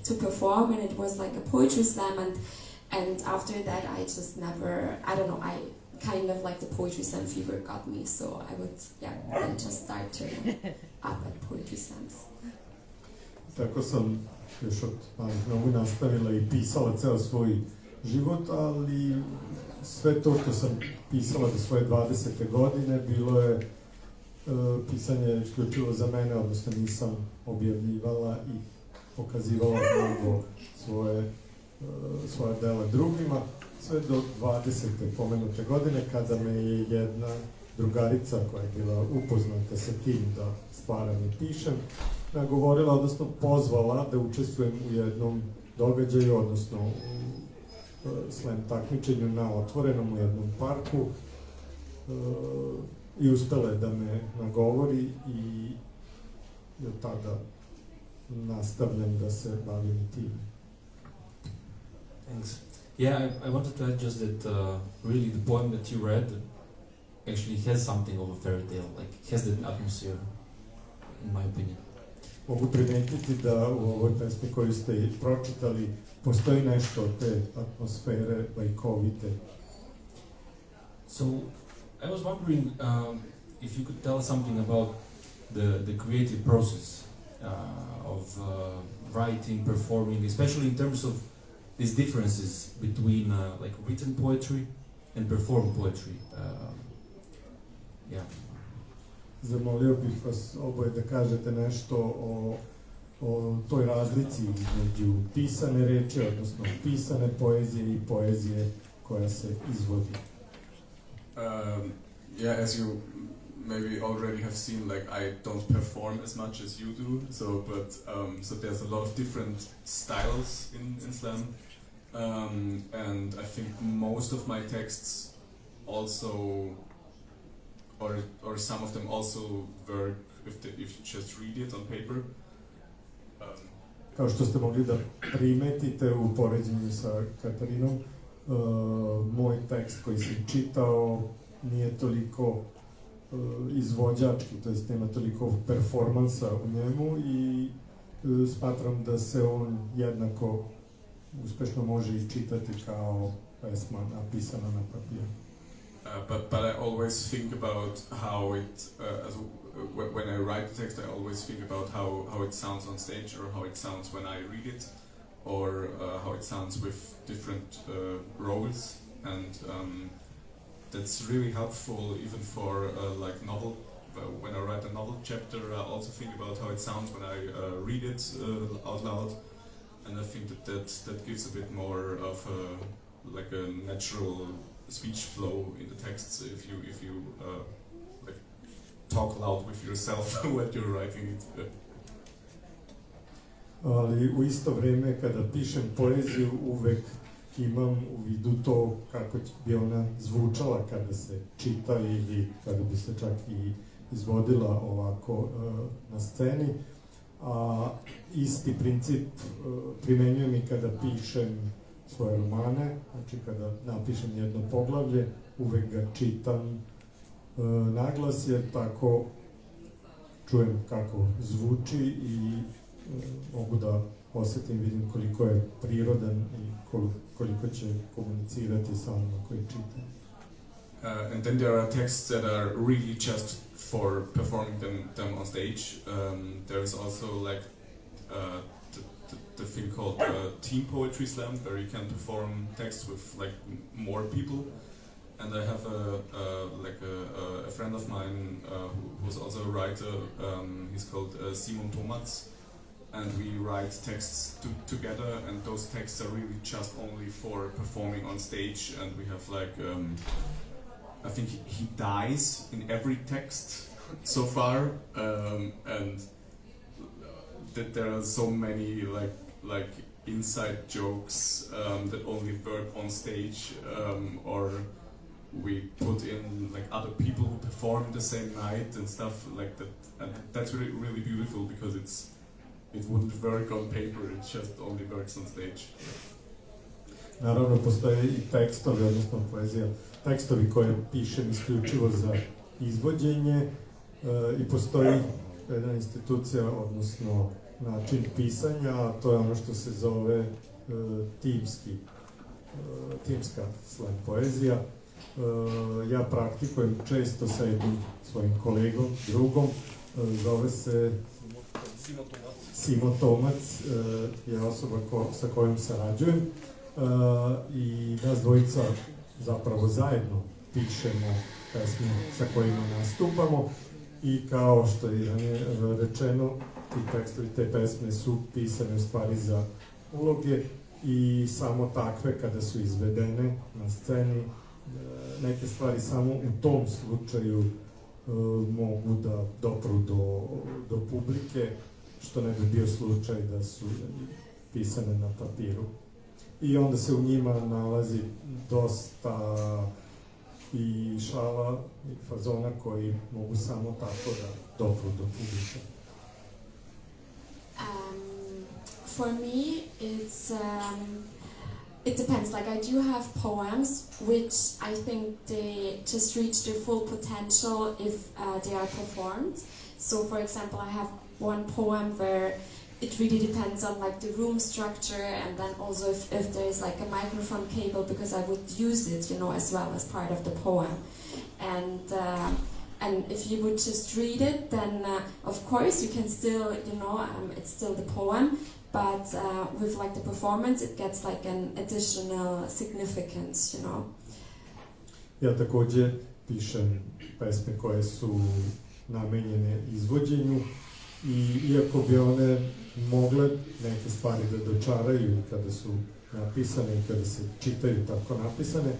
to perform, and it was like a poetry slam, and after that I just never, I don't know, I kind of like the poetry slam fever got me, so I would then just start turning up at poetry slams. Tako sam još od malih nogu nastavila i pisala ceo svoj život, ali sve to što sam pisala do svoje 20. godine bilo je pisanje isključivo za mene, odnosno nisam objavljivala i pokazivala mnogo svoje dela drugima, sve do 20. pomenute godine, kada me je jedna drugarica koja je bila upoznata sa tim da stvaram i pišem, nagovorila, odnosno pozvala da učestvujem u jednom događaju, odnosno u slam takmičenju na otvorenom u jednom parku, i uspela je da me nagovori i od tada nastavljam da se bavim tim. Thanks. Yeah, I wanted to add just that really the poem that you read actually has something of a fairy tale, like has that atmosphere, in my opinion. Mogu primetiti da u ovoj pesmi koju ste pročitali postoji nešto od te atmosfere bajkovite. So, I was wondering if you could tell us something about the creative process of writing, performing, especially in terms of these differences between like written poetry and performed poetry. Yeah. Zamolio bih vas oboje da kažete nešto o toj razlici između pisane reči, odnosno pisane poezije i poezije koja se izvodi. Yeah, as you maybe already have seen, like I don't perform as much as you do, so there's a lot of different styles in slam, and I think most of my texts also, or some of them also work if you just read it on paper. Kao što ste mogli da primetite u poređenju sa Katarinom, moj tekst koji sam čitao nije toliko izvođački, to jest nema toliko performansa u njemu i smatram da se on jednako uspešno može i čitati kao pesma napisana na papiru. But I always think about how it, when I write the text, I always think about how it sounds on stage, or how it sounds when I read it, or how it sounds with different roles, and that's really helpful even for like novel. When I write a novel chapter, I also think about how it sounds when I read it out loud, and I think that gives a bit more of like a natural speech flow in the texts if you like talk loud with yourself when you're writing it. Ali u isto vreme kada pišem poeziju uvek imam u vidu to kako bi ona zvučala kada se čita ili kada bi se čak i izvodila ovako na sceni, a isti princip primenjujem i kada pišem svoje romane, znači kada napišem jedno poglavlje, uvek ga čitam naglas jer tako čujem kako zvuči i mogu da osetim, vidim koliko je prirodan i koliko će komunicirati sa onima koji čitam. And then there are texts that are really just for performing them on stage. There is also like the thing called team poetry slam, where you can perform texts with like more people. And I have a friend of mine who's also a writer. He's called Simon Tomac, and we write texts together. And those texts are really just only for performing on stage. And we have like I think he dies in every text so far, and that there are so many like inside jokes that only work on stage, or we put in like other people who perform the same night and stuff like that, and that's really, really beautiful because it wouldn't work on paper, it just only works on stage. Naravno, postoje i tekstovi, odnosno poezija, tekstovi koje pišem isključivo za izvođenje i postoji jedna institucija, odnosno način pisanja, a to je ono što se zove timska slam poezija. Ja praktikujem često sa jednim svojim kolegom, drugom, zove se Simon Tomac, je osoba sa kojom sarađujem, i nas dvojica zapravo zajedno pišemo pesme sa kojima nastupamo i kao što je rečeno, ti tekstovi, te pesme su pisane u stvari za uloge i samo takve kada su izvedene na sceni neke stvari samo u tom slučaju mogu da dopru do publike, što ne bi bio slučaj da su pisane na papiru. I onda se u njima nalazi dosta i šala i fazona koji mogu samo tako da dopru do publike. For me, it depends. Like, I do have poems which I think they just reach their full potential if they are performed. So, for example, I have one poem where it really depends on like the room structure, and then also if there is like a microphone cable, because I would use it, you know, as well as part of the poem. And if you would just read it, then of course you can still, you know, it's still the poem, but with like the performance, it gets like an additional significance, you know. Ja takođe pišem pesme koje su namenjene izvođenju i iako bi one mogle neke stvari da dočaraju kada su napisane i kada se čitaju tako napisane,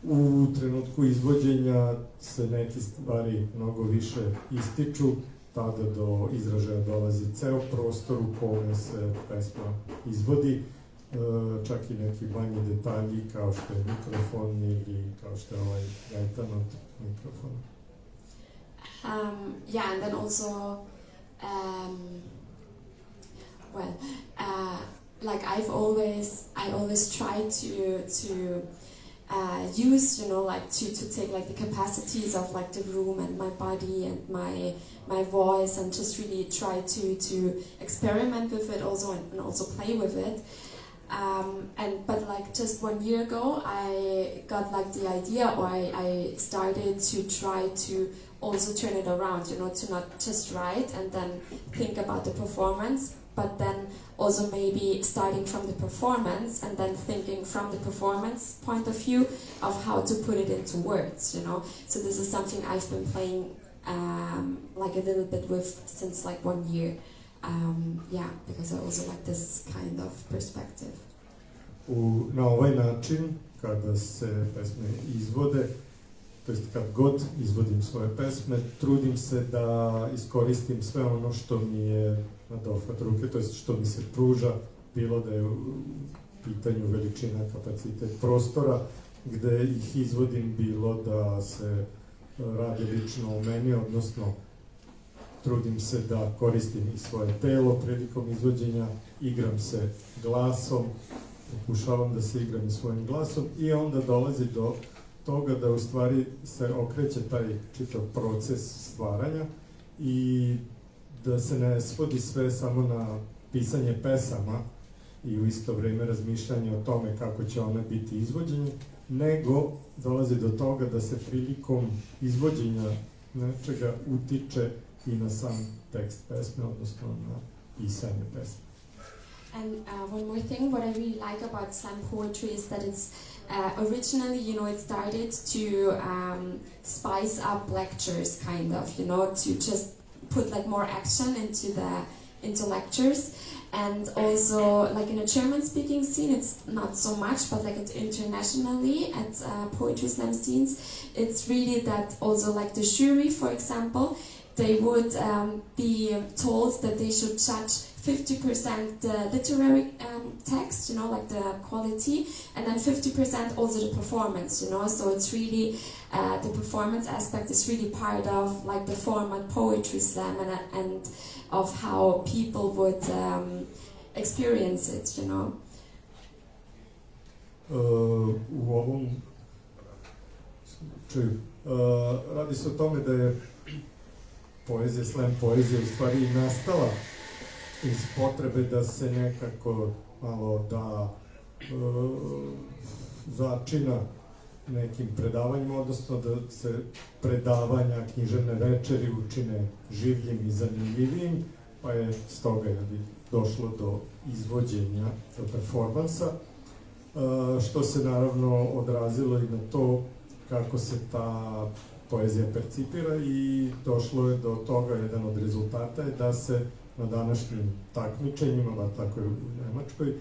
u trenutku izvođenja se neke stvari mnogo više ističu, tada do izražaja dolazi ceo prostor u kome se pesma izvodi, čak i neki manji detalji kao što je mikrofon ili kao što je ovaj gajtan od mikrofona. Yeah, and then also, like I always try to use, you know, like to take like the capacities of like the room and my body and my voice, and just really try to experiment with it also and also play with it. But like just 1 year ago, I got like the idea, or I started to try to also turn it around, you know, to not just write and then think about the performance, but then also maybe starting from the performance and then thinking from the performance point of view of how to put it into words, you know. So this is something I've been playing like a little bit with since like 1 year. Yeah, because I also like this kind of perspective. Na ovaj način, kada se pesme izvode, to jest kad god izvodim svoje pesme, trudim se da iskoristim sve ono što mi je na dohvat ruke, to jest što mi se pruža, bilo da je u pitanju veličina, kapacitet prostora, gde ih izvodim, bilo da se radi lično o meni, odnosno trudim se da koristim i svoje telo prilikom izvođenja, igram se glasom, pokušavam da se igram i svojim glasom i onda dolazi do toga da u stvari se okreće taj čitav proces stvaranja i da se ne svodi sve samo na pisanje pesama i u isto vreme razmišljanje o tome kako će one biti izvođenje, nego dolazi do toga da se prilikom izvođenja nečega utiče i na sam tekst pesme, odnosno na pisanje pesme. And one more thing, what I really like about slam poetry is that it's originally, you know, it started to spice up lectures, kind of, you know, to just put like more action into lectures. And also, like in a German-speaking scene, it's not so much, but like internationally at poetry slam scenes, it's really that also like the jury, for example, they would be told that they should judge 50% the literary text, you know, like the quality, and then 50% also the performance, you know. So it's really the performance aspect is really part of like the format poetry slam and of how people would experience it, you know. U ovom slučaju radi se o tome da je poezija, slam poezija u stvari nastala iz potrebe da se nekako malo da začina nekim predavanjima, odnosno da se predavanja, književne večeri učine življim i zanimljivim, pa je stoga došlo do izvođenja, do performansa, što se naravno odrazilo i na to kako se ta poezija percipira i došlo je do toga, jedan od rezultata je da se na današnjim takmičenjima, ba tako je u Nemačkoj,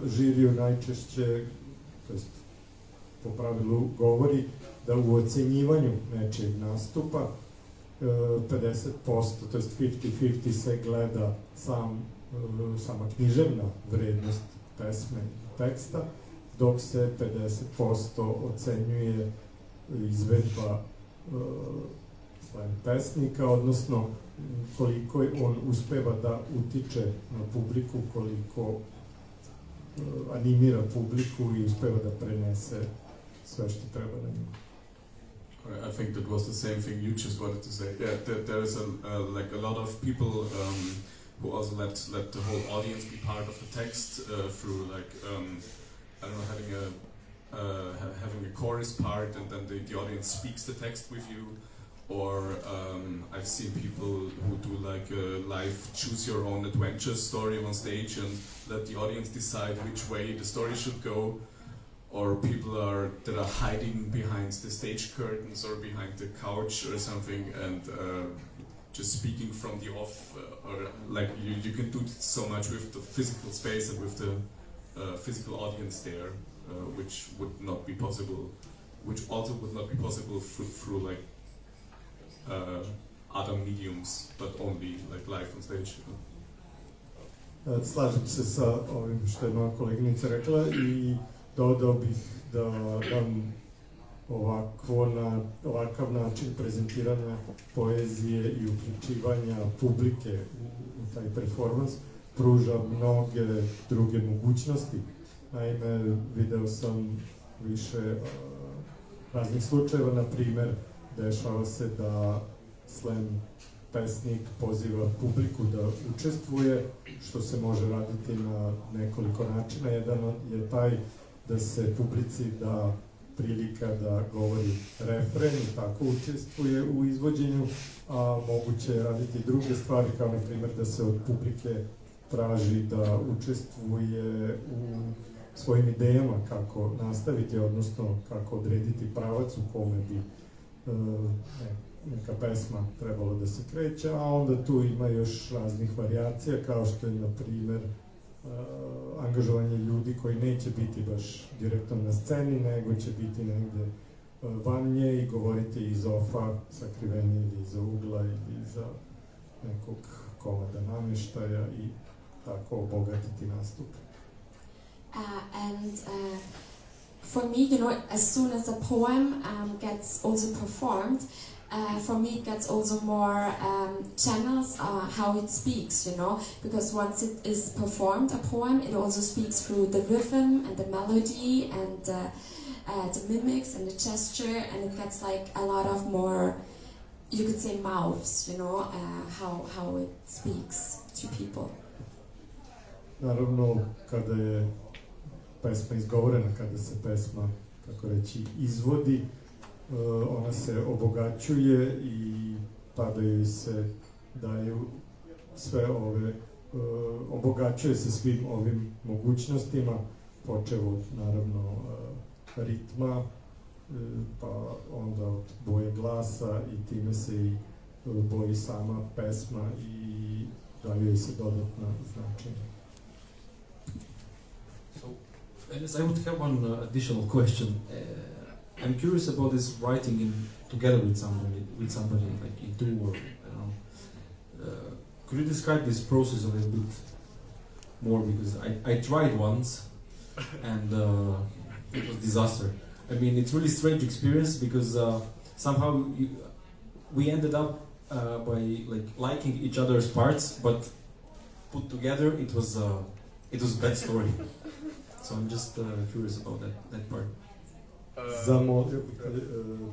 žiriju najčešće, to jest po pravilu govori da u ocjenjivanju nečijeg nastupa 50%, to jest 50-50 se gleda sama književna vrednost pesme i teksta, dok se 50% ocenjuje izvedba pesnika, odnosno koliko on uspeva da utiče na publiku, koliko animira publiku i uspeva da prenese sve što treba na njima. I think that was the same thing you just wanted to say. Yeah, there is like a lot of people who also let the whole audience be part of the text through like I don't know, having a chorus part, and then the audience speaks the text with you. Or I've seen people who do like a live choose your own adventure story on stage and let the audience decide which way the story should go. Or people that are hiding behind the stage curtains or behind the couch or something and just speaking from the off. Or like you can do so much with the physical space and with the physical audience there, which would not be possible, which also would not be possible through like other mediums, but only like live on stage. Slažem se sa ovim što je moja koleginica rekla i dodao bih da dam ovakav način prezentiranja poezije i uključivanja publike u taj performans pruža mnoge druge mogućnosti. Naime, video sam više raznih slučajeva, na primer, dešava se da slam pesnik poziva publiku da učestvuje, što se može raditi na nekoliko načina. Jedan je taj da se publici da prilika da govori refren i tako učestvuje u izvođenju, a moguće je raditi druge stvari, kao na primjer da se od publike traži da učestvuje u svojim idejama kako nastaviti, odnosno kako odrediti pravac u kome bi neka pesma trebalo da se kreće, a onda tu ima još raznih varijacija, kao što je, na primer, angažovanje ljudi koji neće biti baš direktno na sceni, nego će biti negde van nje i govoriti iz ofa, sakriveni ili iza ugla ili iza nekog komada namještaja i tako obogatiti nastup. For me, you know, as soon as a poem gets also performed, for me it gets also more channels how it speaks, you know, because once it is performed, a poem, it also speaks through the rhythm and the melody and the mimics and the gesture, and it gets like a lot of more, you could say, mouths, you know, how it speaks to people. Naravno, kada je pesma izgovorena, kada se pesma, kako reći, izvodi, ona se obogaćuje i tada joj se daju sve ove, obogaćuje se svim ovim mogućnostima, počev od, naravno, ritma, pa onda od boje glasa i time se i boji sama pesma i daju joj se dodatna značenja. Elias, I would have one additional question. I'm curious about this writing together with somebody like you do, or I don't know. Could you describe this process a little bit more? Because I tried once, and it was a disaster. I mean, it's really strange experience because somehow we ended up by liking each other's parts, but put together it was a bad story. So I'm just curious about that part. Zamolio bih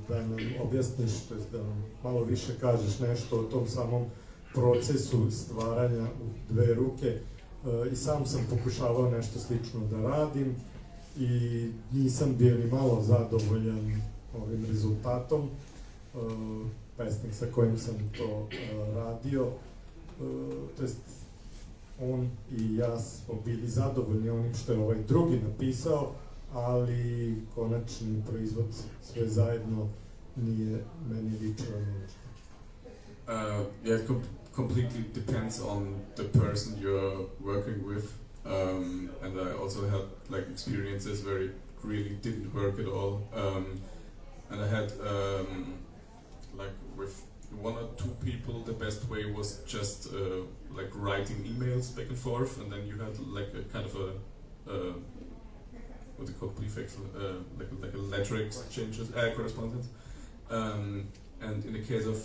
da nam objasniš, to jest da nam malo više kažeš nešto o tom samom procesu stvaranja u dve ruke. I sam sam pokušavao nešto slično da radim i nisam bio ni malo zadovoljan ovim rezultatom. Pesnik sa kojim sam to radio, to jest on i ja smo bili zadovoljni onim što je ovaj drugi napisao, ali konačni proizvod sve zajedno nije meni ličio ništa. Yeah, it completely depends on the person you're working with, and I also had like experiences where it really didn't work at all, and I had like with one or two people, the best way was just like writing emails back and forth, and then you had like a kind of a what do you call prefix, like a letter exchanges, correspondence. And in the case of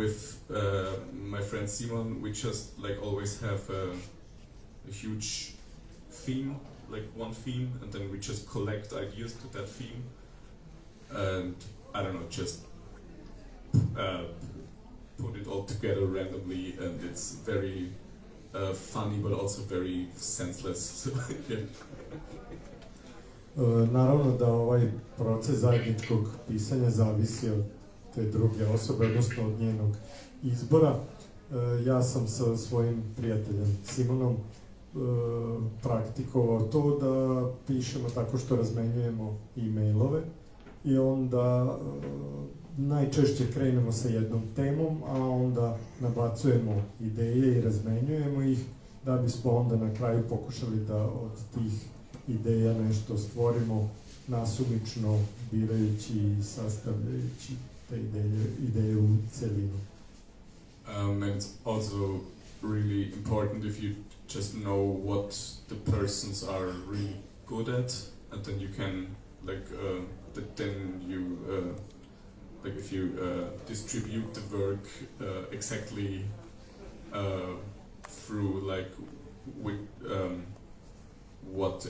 with my friend Simon, we just like always have a huge theme, like one theme, and then we just collect ideas to that theme, and I don't know, just put it all together randomly, and it's very funny but also very senseless. Yeah. Naravno da ovaj proces zajedničkog pisanja zavisi od te druge osobe, odnosno od njenog izbora. Ja sam sa svojim prijateljem Simonom praktikovao to da pišemo tako što razmenjujemo e-mailove i onda najčešće krenemo sa jednom temom, a onda nabacujemo ideje i razmenjujemo ih, da bismo onda na kraju pokušali da od tih ideja nešto stvorimo nasumično, birajući i sastavljajući te ideje u celinu. And it's also really important if you just know what the persons are really good at, and then you can like if you distribute the work exactly through like with what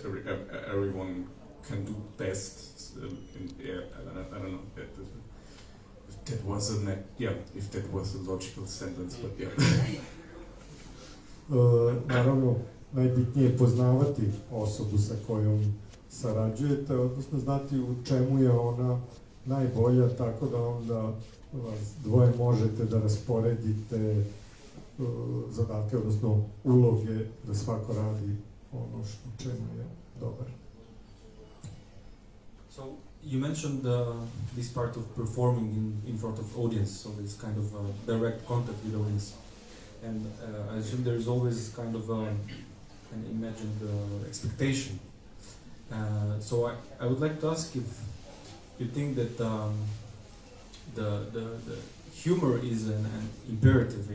everyone can do best. I don't know if that was if that was a logical sentence, but yeah. Naravno, najbitnije je poznavati osobu sa kojom sarađujete, odnosno znati u čemu je ona najbolja, tako da onda vas dvoje možete da rasporedite zadatke, odnosno uloge, da svako radi ono što čemu je dobar. So you mentioned this part of performing in front of audience, so this kind of direct contact with audience, and I assume there is always kind of an imagined expectation. So I would like to ask if you think that the humor is an imperative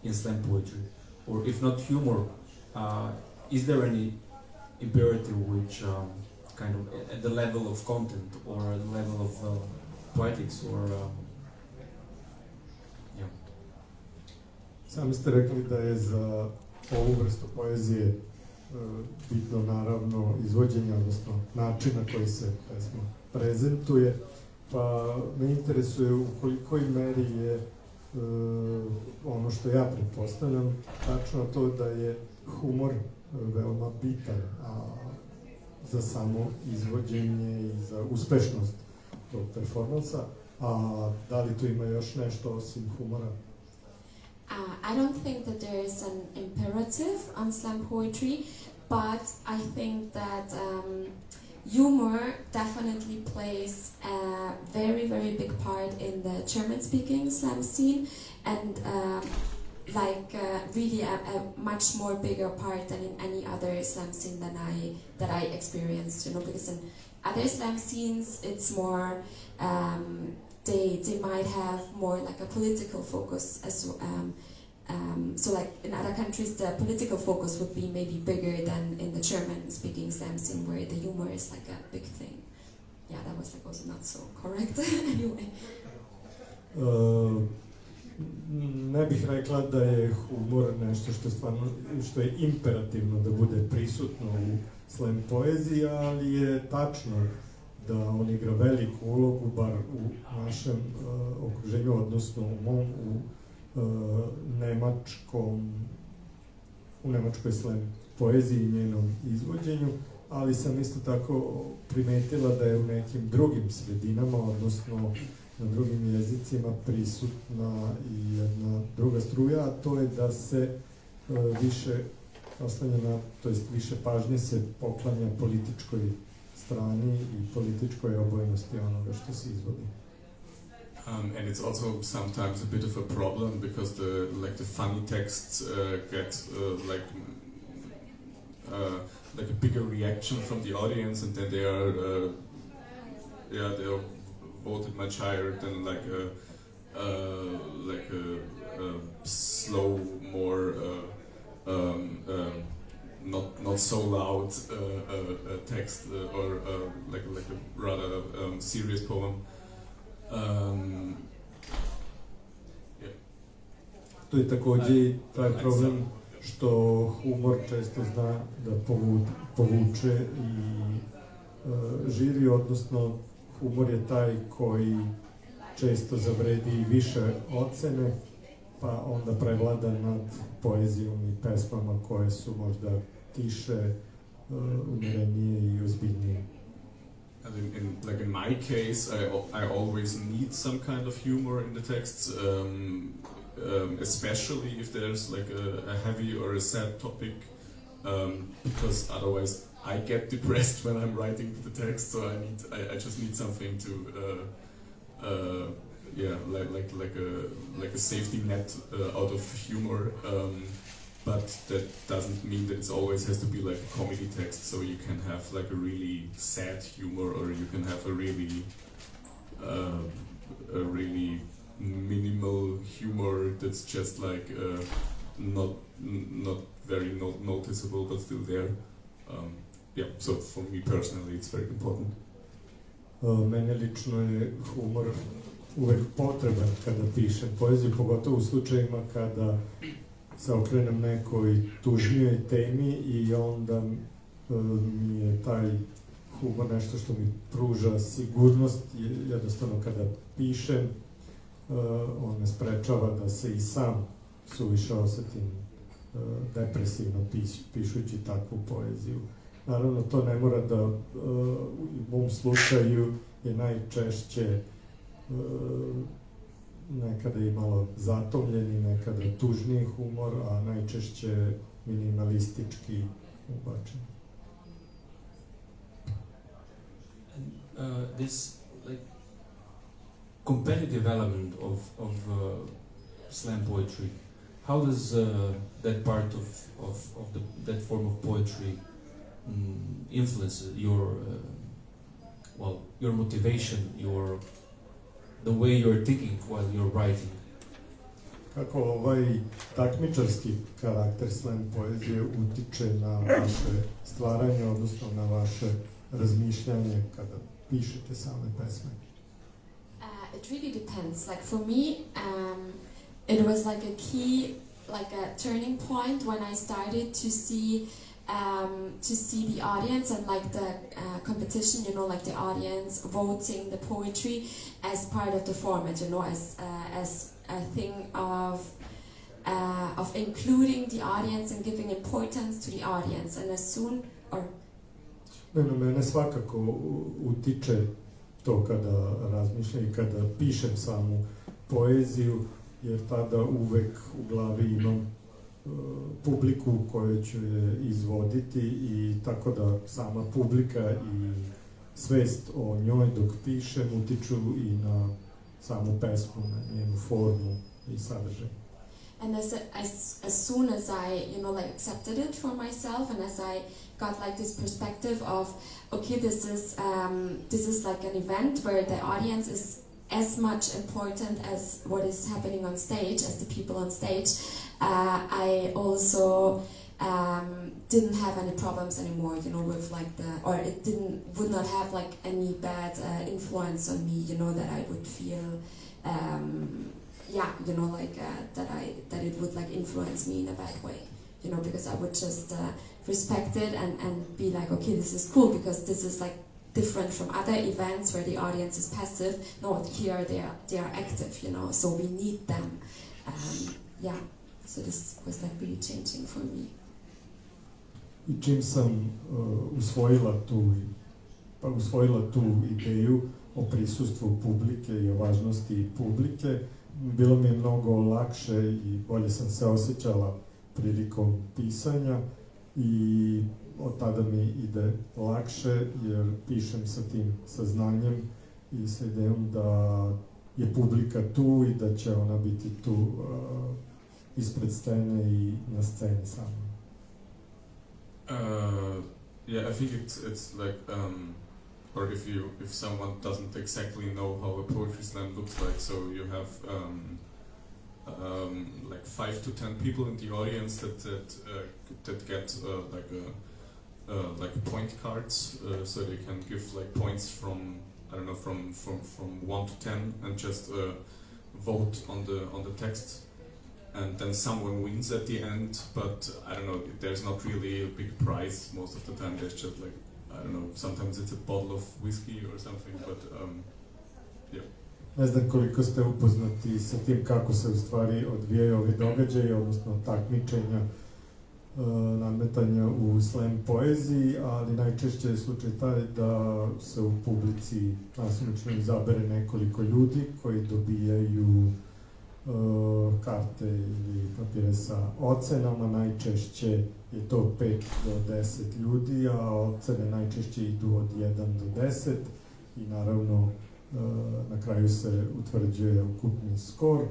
in slam poetry, or if not humor, is there any imperative which kind of at the level of content or at the level of poetics or yeah. Sami ste rekli da je za ovu vrstu poezije bitno naravno izvođenje, odnosno način na koji se pesma prezentuje, pa me interesuje u kolikoj meri je ono što ja pretpostavljam tačno to da je humor veoma bitan za samo izvođenje i za uspešnost tog performansa, a da li tu ima još nešto osim humora? I don't think that there is an imperative on slam poetry, but I think that humor definitely plays a very, very big part in the German-speaking slam scene, and really a much more bigger part than in any other slam scene that I experienced, because in other slam scenes it's more they might have more like a political focus so like in other countries the political focus would be maybe bigger than in the German-speaking slam scene where the humor is like a big thing. Yeah, that was like also not so correct anyway. Ne bih rekla da je humor nešto što je imperativno da bude prisutno u slam poeziji, ali je tačno da on igra veliku ulogu, bar u našem okruženju, odnosno u mom, u nemačkoj slam poeziji i njenom izvođenju, ali sam isto tako primetila da je u nekim drugim sredinama, odnosno na drugim jezicima prisutna i jedna druga struja, a to je da se više oslanja to jest više pažnje se poklanja političkoj strani i političkoj obojenosti onoga što se izvodi. And it's also sometimes a bit of a problem because the funny texts get bigger reaction from the audience, and then they are voted much higher than like a slow, more not so loud text or like a rather serious poem. To je također taj problem što humor često zna da povuče i žiri, odnosno humor je taj koji često zavredi više ocene, pa onda prevlada nad poezijom i pesmama koje su možda tiše, umirenije i ozbiljnije. And in my case, I always need some kind of humor in the texts, especially if there's like a heavy or a sad topic, because otherwise I get depressed when I'm writing the text. So I just need something to like a safety net out of humor. But that doesn't mean that it always has to be like a comedy text. So you can have like a really sad humor, or you can have a really minimal humor that's just like not very noticeable, but still there. So for me personally, it's very important. Mene lično je humor uvek potreban kada pišem poeziju, pogotovo u slučajima kada se okrenem nekoj tužnijoj temi i onda mi je taj humor nešto što mi pruža sigurnost. Jednostavno kada pišem, on me sprečava da se i sam suviše osetim depresivno pišući takvu poeziju. Naravno, to ne mora da, u mom slučaju je najčešće nekada i malo zatomljeni, nekada tužniji humor, a najčešće minimalistički ubačen. This like competitive element of slam poetry, how does that part of that form of poetry influence your motivation, the way you're thinking while you're writing? Kako ovaj takmičarski karakter slam poezije utiče na vaše stvaranje, odnosno na vaše razmišljanje kada pišete same pesme? It really depends. Like for me, it was like a key, like a turning point when I started to see the audience and like the competition, like the audience voting the poetry as part of the format, as a thing of including the audience and giving importance to the audience. And as soon, Mene svakako utiče to kada razmišljam i kada pišem samu poeziju, jer tada uvek u glavi imam publiku koju ću je izvoditi i tako da sama publika i svest o njoj dok pišem utiču i na samu pesmu, na njenu formu i sadržaj. And as soon as I, accepted it for myself, and as I got like this perspective of, okay, this is like an event where the audience is as much important as what is happening on stage, as the people on stage, I also didn't have any problems anymore, with like would not have like any bad influence on me, that I would feel, that it would like influence me in a bad way, because I would just respect it and be like, okay, this is cool because this is like different from other events where the audience is passive. No, here they are active, so we need them. So this was like really changing for me. I čim sam usvojila tu ideju o prisustvu publike i o važnosti publike, bilo mi je mnogo lakše i bolje sam se osjećala prilikom pisanja i od tada mi ide lakše jer pišem sa tim saznanjem i sa idejom da je publika tu i da će ona biti tu ispred scene i na sceni samo. Yeah, I think it's like, or if someone doesn't exactly know how a poetry slam looks like, so you have like 5 to 10 people in the audience that get like point cards, so they can give like points from, I don't know, from 1 to 10, and just vote on the text, and then someone wins at the end. But I don't know, there's not really a big prize most of the time. There's just like, I don't know, sometimes it's a bottle of whiskey or something, but yeah. Ne znam koliko ste upoznati sa tim kako se u stvari odvijaju ovi događaji, odnosno takmičenja, nadmetanja u slam poeziji, ali najčešće je slučaj taj da se u publici nasumično izabere nekoliko ljudi koji dobijaju karte ili papire sa ocenama. Najčešće je to 5 do 10 ljudi, a ocene najčešće idu od 1 do 10 i naravno na kraju se utvrđuje ukupni skor,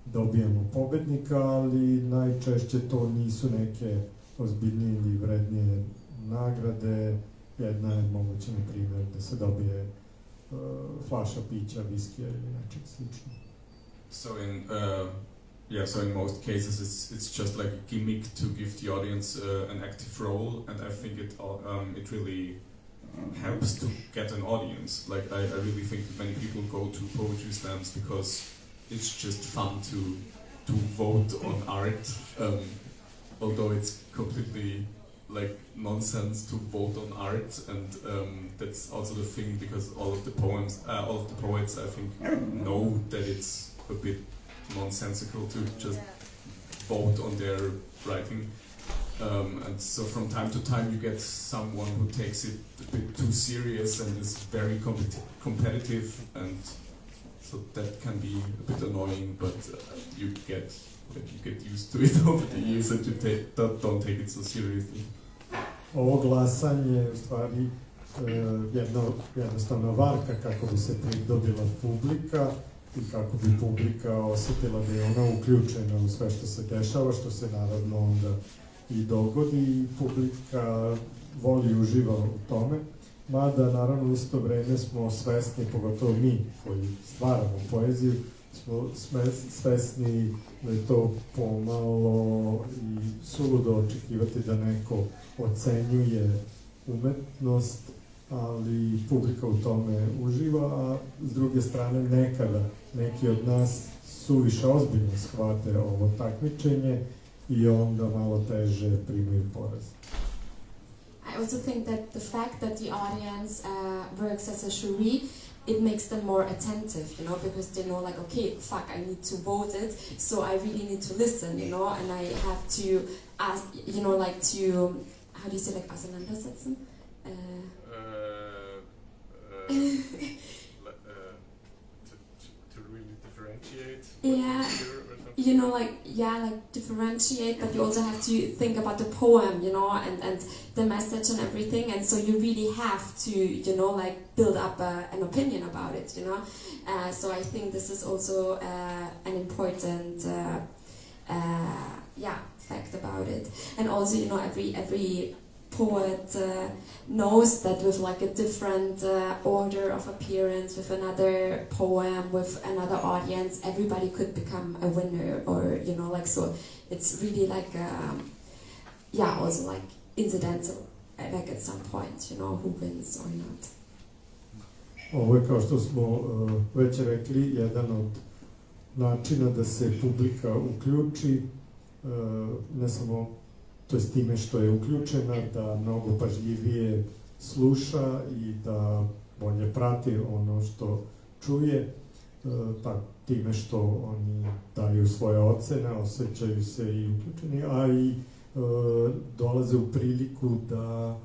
dobijamo pobednika, ali najčešće to nisu neke ozbiljnije ili vrednije nagrade. Jedna je moguće, na primjer, da se dobije flaša pića, viskija ili nečeg slično. So in most cases it's just like a gimmick to give the audience an active role, and I think it really helps to get an audience. Like I really think that many people go to poetry slams because it's just fun to vote on art, although it's completely like nonsense to vote on art, and that's also the thing, because all of the poets I think know that it's a bit nonsensical to just vote on their writing. And so from time to time you get someone who takes it a bit too serious and is very competitive, and so that can be a bit annoying, but you get used to it over the years, and you don't take it so seriously. Ovo glasanje je u stvari jednostavna varka kako bi se pridobila publika i kako bi publika osjetila da je ona uključena u sve što se dešava, što se naravno onda i dogodi. Publika voli i uživa u tome, mada naravno u isto vreme smo svesni, pogotovo mi koji stvaramo poeziju, smo svesni da je to pomalo i suludo očekivati da neko ocenjuje umetnost, ali publika u tome uživa, a s druge strane nekada neki od nas suviše ozbiljno shvate ovo takmičenje i onda malo teže primaju poraz. I also think that the fact that the audience works as a jury, it makes them more attentive, you know, because they know, like, okay, fuck, I need to vote it, so I really need to listen, you know, and I have to ask, you know, like to, how do you say, like, auseinandersetzen? To really differentiate. Yeah, you know, like differentiate, but you also have to think about the poem, you know, and the message and everything, and so you really have to, you know, like build up an opinion about it, you know. So I think this is also an important, fact about it, and also, you know, every poet knows that with like a different order of appearance, with another poem, with another audience, everybody could become a winner, or, you know, like, so it's really like also like incidental, like at some point, you know, who wins or not. Ovo je, kao što smo već rekli, jedan od načina da se publika uključi, ne samo to je s time što je uključena, da mnogo pažljivije sluša i da bolje prati ono što čuje, time što oni daju svoje ocene, osjećaju se i uključeni, a i dolaze u priliku da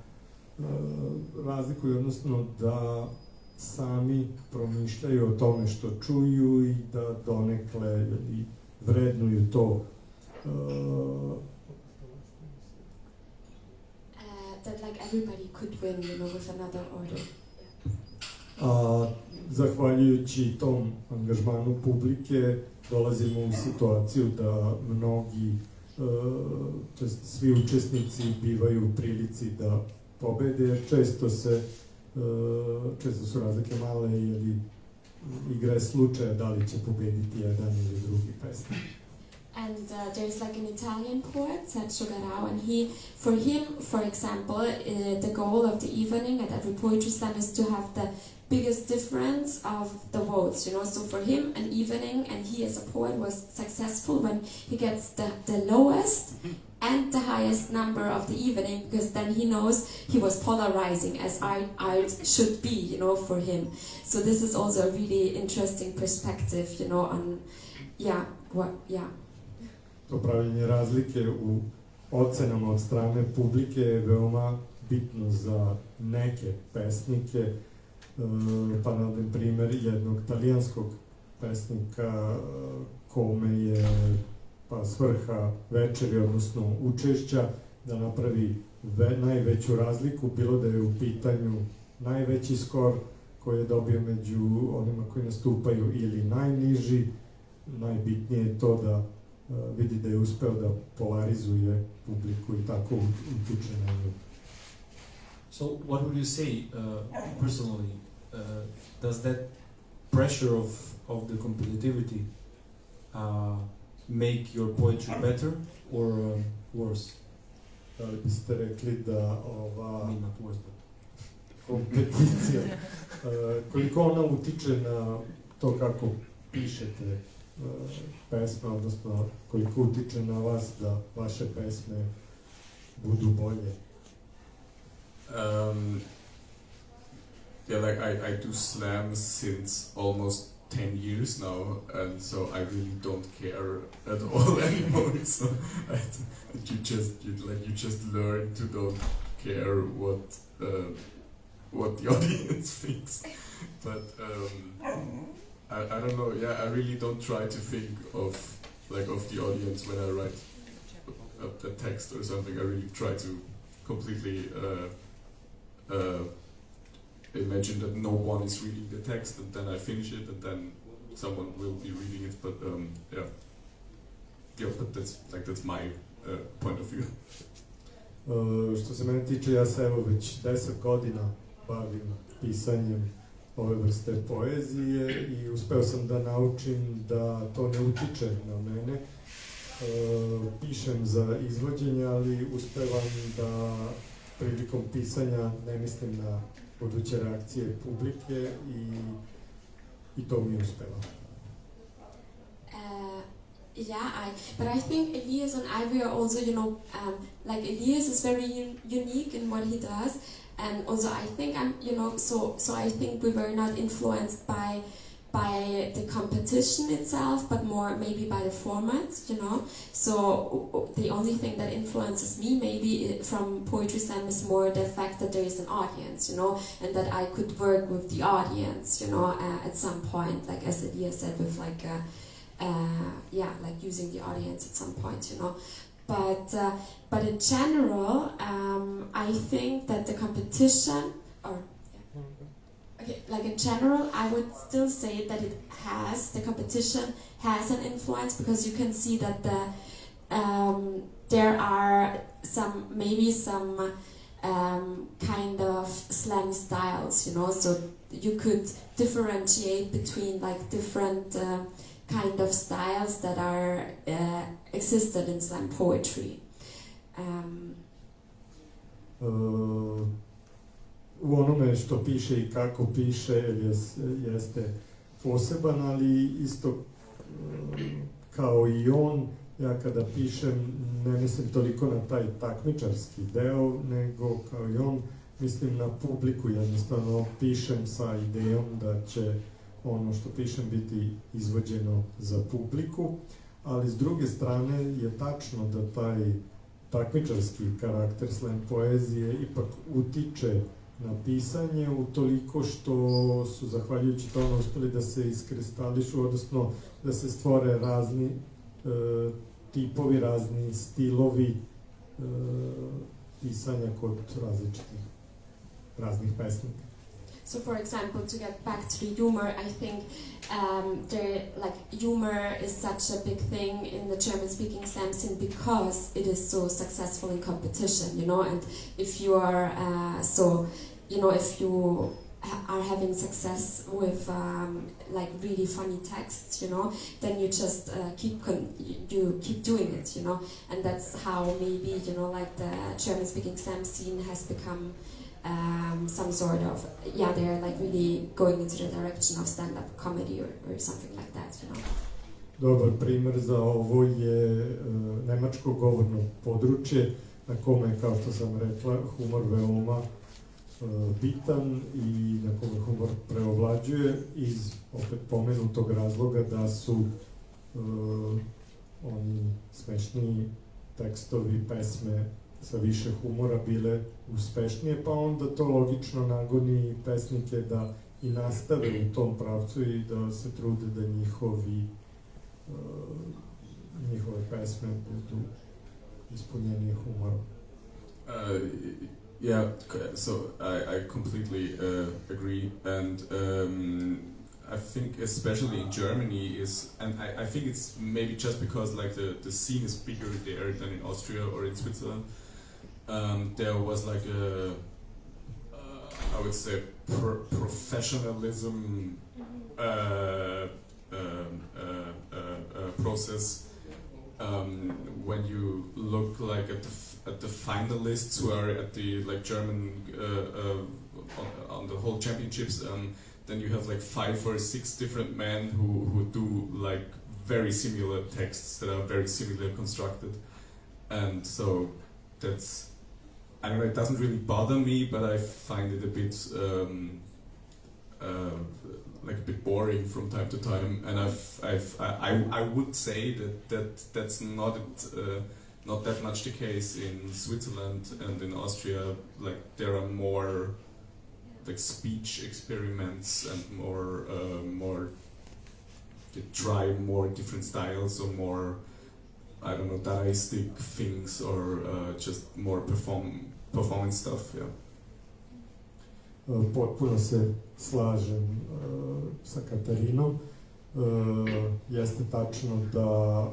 razlikuju, odnosno da sami promišljaju o tome što čuju i da donekle vrednuju to. That like everybody could win, you know, with another order. A zahvaljujući tom angažmanu publike dolazimo u situaciju da mnogi, svi učesnici bivaju u prilici da pobede, jer često su razlike male ili igre slučaja da li će pobediti jedan ili drugi pesnik. And there's like an Italian poet, Sergio Garau, and for him, for example, the goal of the evening at every poetry slam is to have the biggest difference of the votes, you know. So for him, an evening, and he as a poet was successful when he gets the lowest and the highest number of the evening, because then he knows he was polarizing, as art should be, you know, for him. So this is also a really interesting perspective, you know, on, To pravljenje razlike u ocenama od strane publike je veoma bitno za neke pesnike. Pa navem primer jednog talijanskog pesnika kome je svrha večeri, odnosno učešća, da napravi najveću razliku, bilo da je u pitanju najveći skor koji je dobio među onima koji nastupaju ili najniži. Najbitnije je to da vidi da je uspeo da polarizuje publiku i tako utiče na nju. So, what would you say, personally, does that pressure of the competitivity make your poetry better or worse? Da li biste rekli da ova not worse, but kompeticija, koliko ona utiče na to kako pišete pesme, odnosno koliko utiče na vas da vaše pesme budu bolje? Like I do slams since almost 10 years now, and so I really don't care at all anymore. So you just learn to don't care what the audience thinks. But I don't know. Yeah, I really don't try to think of the audience when I write a text or something. I really try to completely imagine that no one is reading the text, and then I finish it, and then someone will be reading it. But but that's my point of view. Što se mene tiče, ja se evo već 10 godina bavim pisanjem ove vrste poezije i uspeo sam da naučim da to ne utiče na mene. Pišem za izvođenje, ali uspevam da prilikom pisanja ne mislim na buduće reakcije publike i to mi uspeva. But I think Elias and I are also, you know, like Elias is very unique in what he does, and also I think so I think we were not influenced by the competition itself, but more maybe by the format, you know. So the only thing that influences me maybe from Poetry Slam is more the fact that there is an audience, you know, and that I could work with the audience, you know, at some point, like as Elias said, with like using the audience at some point, you know. But in general, I think that the competition, like in general, I would still say that the competition has an influence, because you can see that there are some kind of slam styles, you know, so you could differentiate between like different kind of styles that are existed in slam poetry. U onome što piše i kako piše jeste poseban, ali isto kao i on, ja kada pišem ne mislim toliko na taj takmičarski deo, nego kao i on mislim na publiku. Jednostavno pišem sa idejom da će ono što pišem biti izvođeno za publiku, ali s druge strane je tačno da taj takmičarski karakter slam poezije ipak utiče na pisanje, utoliko što su zahvaljujući tome uspeli da se iskristališu, odnosno da se stvore razni tipovi, razni stilovi pisanja kod raznih pesnika. So, for example, to get back to the humor, I think humor is such a big thing in the German-speaking slam scene because it is so successful in competition, you know. And if you are if you are having success with really funny texts, you know, then you just keep doing it, you know, and that's how maybe, you know, like the German-speaking slam scene has become some sort of, they're like really going into the direction of stand-up comedy or something like that, you know. Dobar primer za ovo je nemačko govorno područje na kome, kao što sam rekla, humor veoma bitan i na kome humor preovlađuje iz opet pomenutog razloga da su oni smešniji tekstovi, pesme sa više humora bile uspešnije, pa onda to logično nagoni pesnike da i nastave u tom pravcu i da se trude da njihove pesme budu ispunjenije humorom. Yeah, so I completely agree, and I think especially in Germany I think it's maybe just because like the scene is bigger there than in Austria or in Switzerland. There was like I would say professionalism process. When you look like at the finalists who are at the like German on the whole championships, then you have like 5 or 6 different men who do like very similar texts that are very similarly constructed, and so that's, I don't know, it doesn't really bother me, but I find it a bit like a bit boring from time to time, and I would say that's not that much the case in Switzerland and in Austria. Like there are more like speech experiments and more they try more different styles or more, I don't know, dadaistic things or just more performance stuff. Yeah. Potpuno se slažem sa Katarinom. Jeste tačno da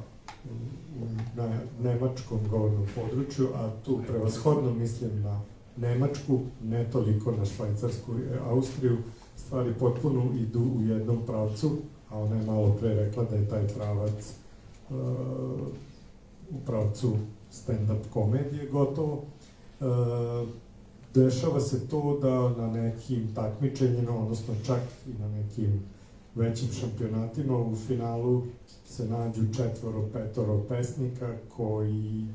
na nemačkom govornom području, a tu prevashodno mislim na Nemačku, ne toliko na Švajcarsku i Austriju, stvari potpuno idu u jednom pravcu, a ona je malo pre rekla da je taj pravac u pravcu stand-up komedije gotovo. Dešava se to da na nekim takmičenjima, odnosno čak i na nekim većim šampionatima u finalu se nađu 4-5 pesnika koji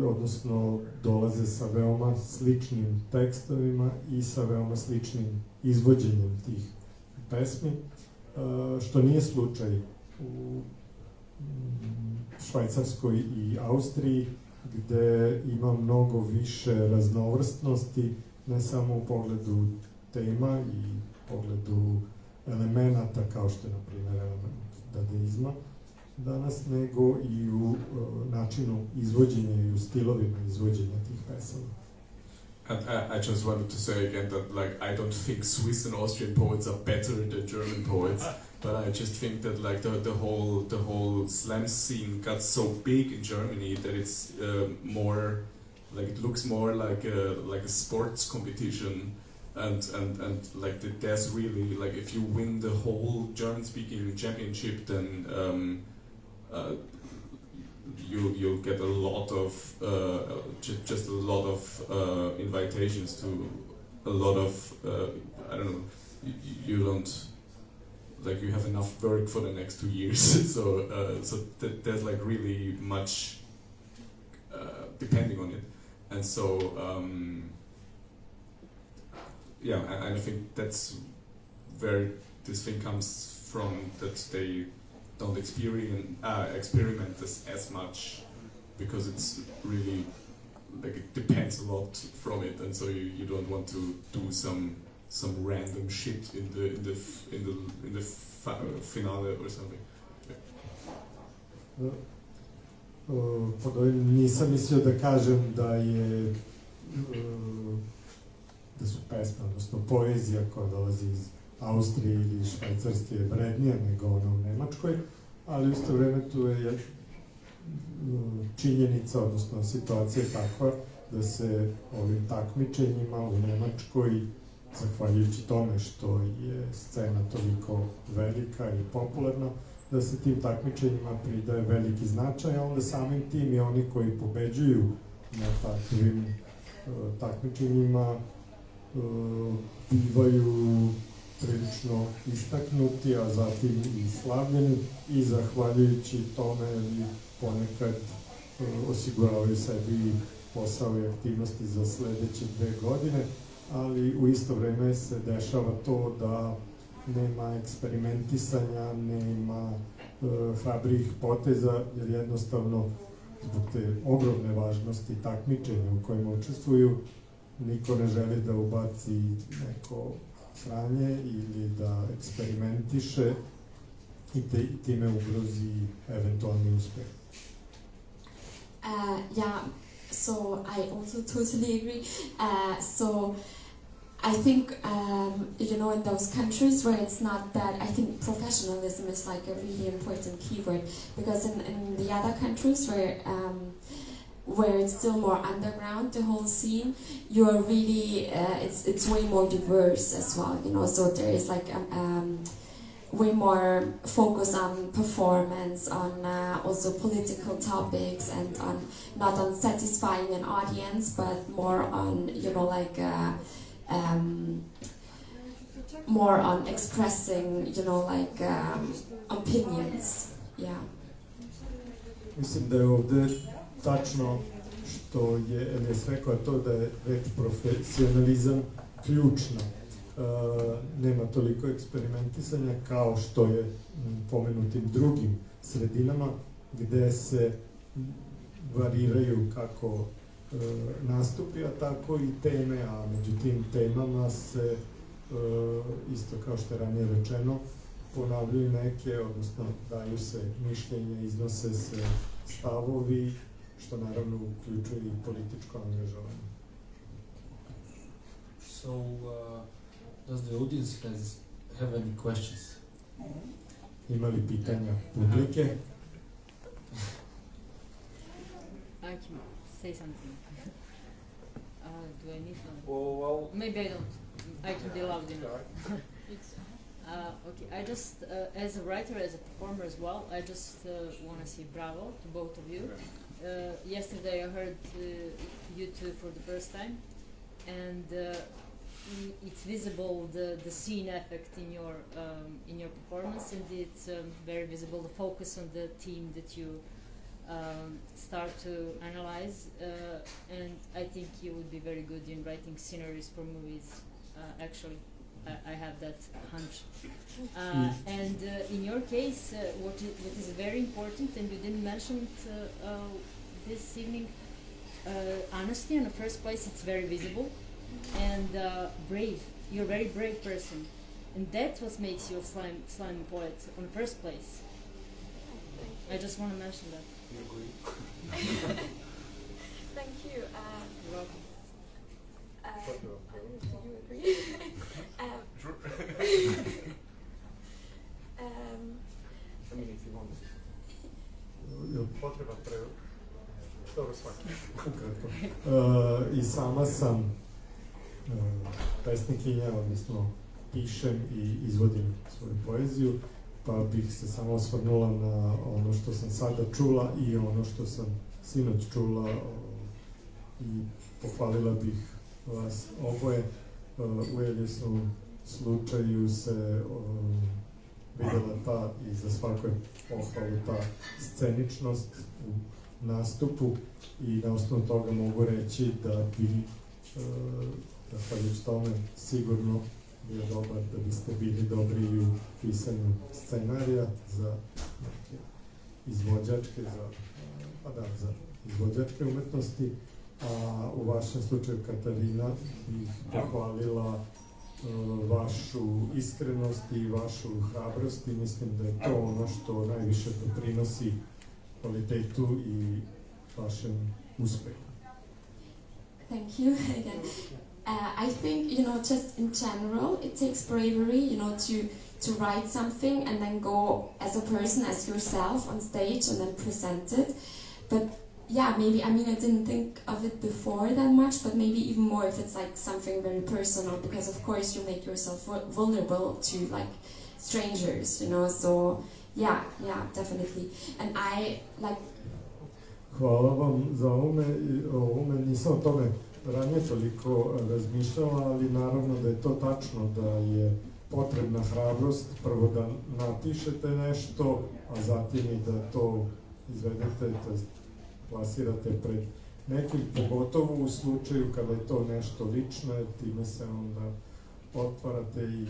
odnosno dolaze sa veoma sličnim tekstovima i sa veoma sličnim izvođenjem tih pesmi, što nije slučaj u Švajcarskoj i Austriji, gde ima mnogo više raznovrstnosti, ne samo u pogledu tema i pogledu elemenata, kao što je, na primjer, element dadaizma danas, nego i u načinu izvođenja i u stilovima izvođenja tih pesama. And I just wanted to say again that like I don't think Swiss and Austrian poets are better than German poets, but I just think that like the whole slam scene got so big in Germany that it's more like, it looks more like a sports competition, and like there's really like, if you win the whole German-speaking championship, then you'll get a lot of just a lot of invitations to a lot of I don't know, you don't, like, you have enough work for the next 2 years. So there's like really much depending on it, and so yeah, and I think that's where this thing comes from, that they don't experiment this as much, because it's really like, it depends a lot from it, and so you don't want to do some random shit in the finale or something. Pod ovim nisam mislio da kažem da je da su pesme, odnosno poezija koja dolazi iz Austrije ili Švajcarske vrednija nego ona u Nemačkoj, ali u isto vreme tu je činjenica, odnosno situacija takva da se ovim takmičenjima u Nemačkoj, zahvaljujući tome što je scena toliko velika i popularna, da se tim takmičenjima pridaje veliki značaj, a onda samim tim i oni koji pobeđuju na takvim takmičenjima bivaju prilično istaknuti, a zatim i slavljeni i zahvaljujući tome i ponekad osiguravaju sebi posao i aktivnosti za sledeće 2 godine, ali u isto vreme se dešava to da nema eksperimentisanja, nema hrabrih poteza, jer jednostavno zbog te ogromne važnosti takmičenja u kojima učestvuju, niko ne želi da ubaci neko sranje ili da eksperimentiše i time ugrozi eventualni uspeh. Yeah, so I also totally agree. So I think, in those countries where it's not that, I think professionalism is like a really important keyword, because in the other countries where it's still more underground, the whole scene, you're really, it's way more diverse as well, so there is like way more focus on performance, on also political topics, and on not on satisfying an audience, but more on, more on expressing, opinions. Yeah. Mislim da je ovde tačno što je Elias rekao, to da je reč profesionalizam ključna. Nema toliko eksperimentisanja kao što je pomenutim drugim sredinama, gde se variraju kako nastupi, a tako i teme, a među tim temama se, isto kao što je ranije rečeno, ponavljaju neke, odnosno daju se mišljenja, iznose se stavovi, što naravno uključuje i političko angažovanje. So, does the audience have any questions? Ima li pitanja publike? I can say something. Do I need one? Well, maybe I don't. I can be loud enough. Okay, I just, as a writer, as a performer as well, I just want to say bravo to both of you. Yesterday I heard you two for the first time, and it's visible the scene effect in your performance, and it's very visible the focus on the theme that you start to analyze, and I think you would be very good in writing sceneries for movies. Actually, I have that hunch. And in your case, what is very important, and you didn't mention it this evening, honesty in the first place, it's very visible, and brave. You're a very brave person, and that's what makes you a slime poet in the first place. I just want to mention that. You agree? Thank you. You're welcome. Do you agree? Sure. I mean, if you want. Potreban prevod. Dobro svaki. Ukratko. I sama sam pesnikinja, odnosno pišem i izvodim svoju poeziju, pa bih se samo osvrnula na ono što sam sada čula i ono što sam sinoć čula i pohvalila bih vas oboje. U Eliasovom slučaju se videla ta, i za svaku je pohvalu, ta sceničnost u nastupu, i na osnovu toga mogu reći da bi, zahvaljujući tome, sigurno bio dobar, da biste bili dobri i u pisanju scenarija za neke izvođačke, za izvođačke umetnosti, a u vašem slučaju, Katarina, bih pohvalila vašu iskrenost i vašu hrabrost, i mislim da je to ono što najviše doprinosi kvalitetu i vašem uspehu. Thank you again. I think, just in general, it takes bravery, to write something and then go as a person, as yourself on stage and then present it. But yeah, maybe, I didn't think of it before that much, but maybe even more if it's like something very personal, because of course you make yourself vulnerable to like strangers, so yeah, definitely. And I like... Hvala vam za ovome, nisam o tome ranije toliko razmišljala, ali naravno da je to tačno, da je potrebna hrabrost, prvo da napišete nešto, a zatim i da to izvedete, to plasirate pred nekim, pogotovo u slučaju kada je to nešto lično, time se onda otvarate i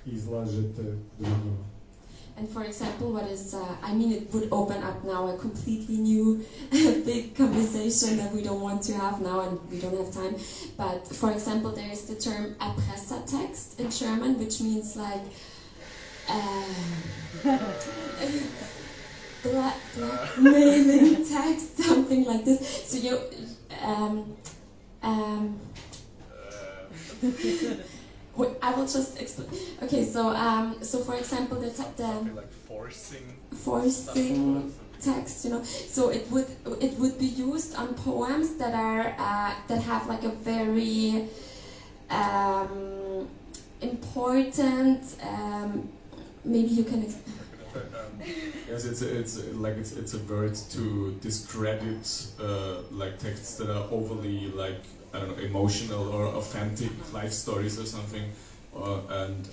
izlažete drugima. And for example, what is, it would open up now a completely new big conversation that we don't want to have now and we don't have time. But for example, there is the term Erpressertext in German, which means like blackmailing text, something like this. So you, I will just explain. Okay, so for example, the like forcing text, So it would be used on poems that are that have like a very important. Maybe you can. Yes, it's a word to discredit like texts that are overly like, I don't know, emotional or authentic life stories or something,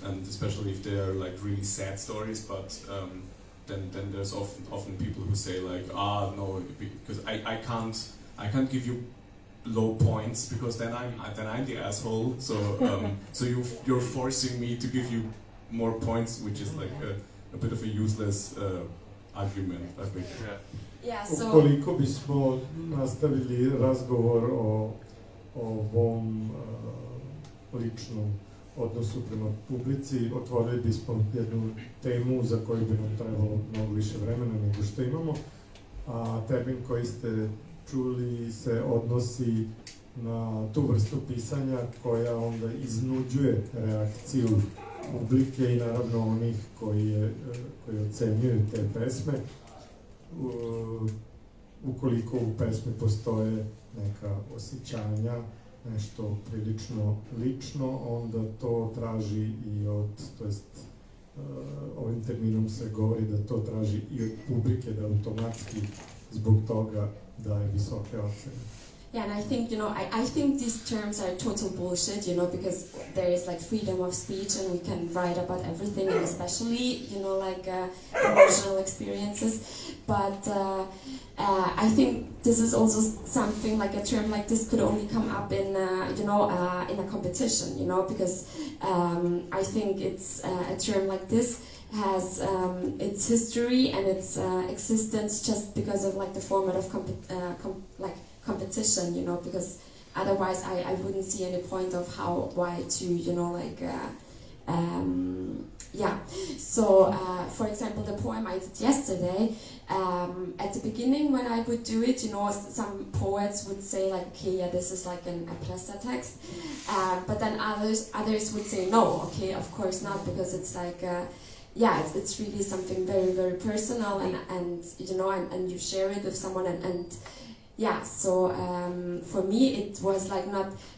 and especially if they are like really sad stories. But then there's often people who say like, no, because I can't give you low points because then I'm the asshole. So so you're forcing me to give you more points, which is like a bit of a useless argument, I think. Yeah. So. Ukoliko bismo nastavili razgovor o ovom ličnom odnosu prema publici, otvorili bismo jednu temu za koju bi nam trebalo mnogo više vremena nego što imamo, a termin koji ste čuli se odnosi na tu vrstu pisanja koja onda iznuđuje reakciju publike i naravno onih koji ocenjuju te pesme. Ukoliko u pesmi postoje neka osjećanja, nešto prilično lično, onda to traži i ovim terminom se govori da to traži i od publike da automatski zbog toga daje visoke ocene. Yeah, and I think, I think these terms are total bullshit, because there is like freedom of speech and we can write about everything, and especially, like emotional experiences. But I think this is also something like a term like this could only come up in, in a competition, because I think it's a term like this has its history and its existence just because of like the format of competition, because otherwise I wouldn't see any point of why to, So, for example, the poem I did yesterday, at the beginning when I would do it, some poets would say like, okay, yeah, this is like an Erpressertext, but then others would say, no, okay, of course not, because it's like, it's really something very, very personal, and you share it with someone, and so for me it was like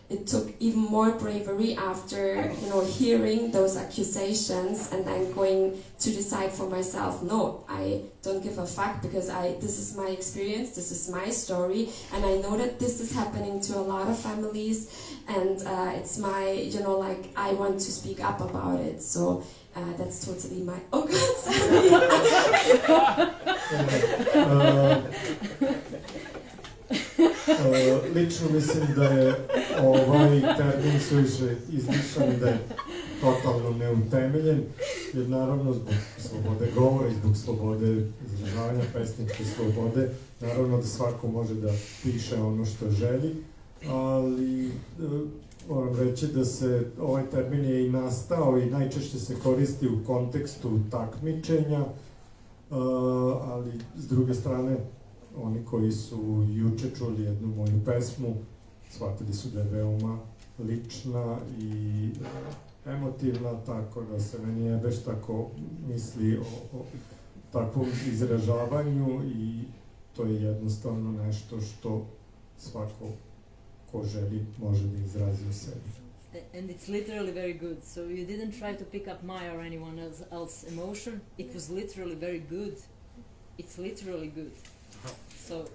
it took even more bravery after, hearing those accusations and then going to decide for myself, no, I don't give a fuck, because this is my experience, this is my story, and I know that this is happening to a lot of families, and it's my, I want to speak up about it, so that's totally my, oh god, sorry. Lično mislim da je ovaj termin suviše izmišljen, da je totalno neutemeljen, jer naravno zbog slobode govora i zbog slobode izražavanja, pesničke slobode, naravno da svako može da piše ono što želi, ali moram reći da se ovaj termin je i nastao i najčešće se koristi u kontekstu takmičenja, ali s druge strane oni koji su juče čuli jednu moju pesmu shvatili su da je veoma lična i emotivna, tako da se meni je baš tako misli o takvom izražavanju i to je jednostavno nešto što svako ko želi može da izrazi o sebi. And it's literally very good. So you didn't try to pick up my or anyone else's emotion. It was literally very good. It's literally good. So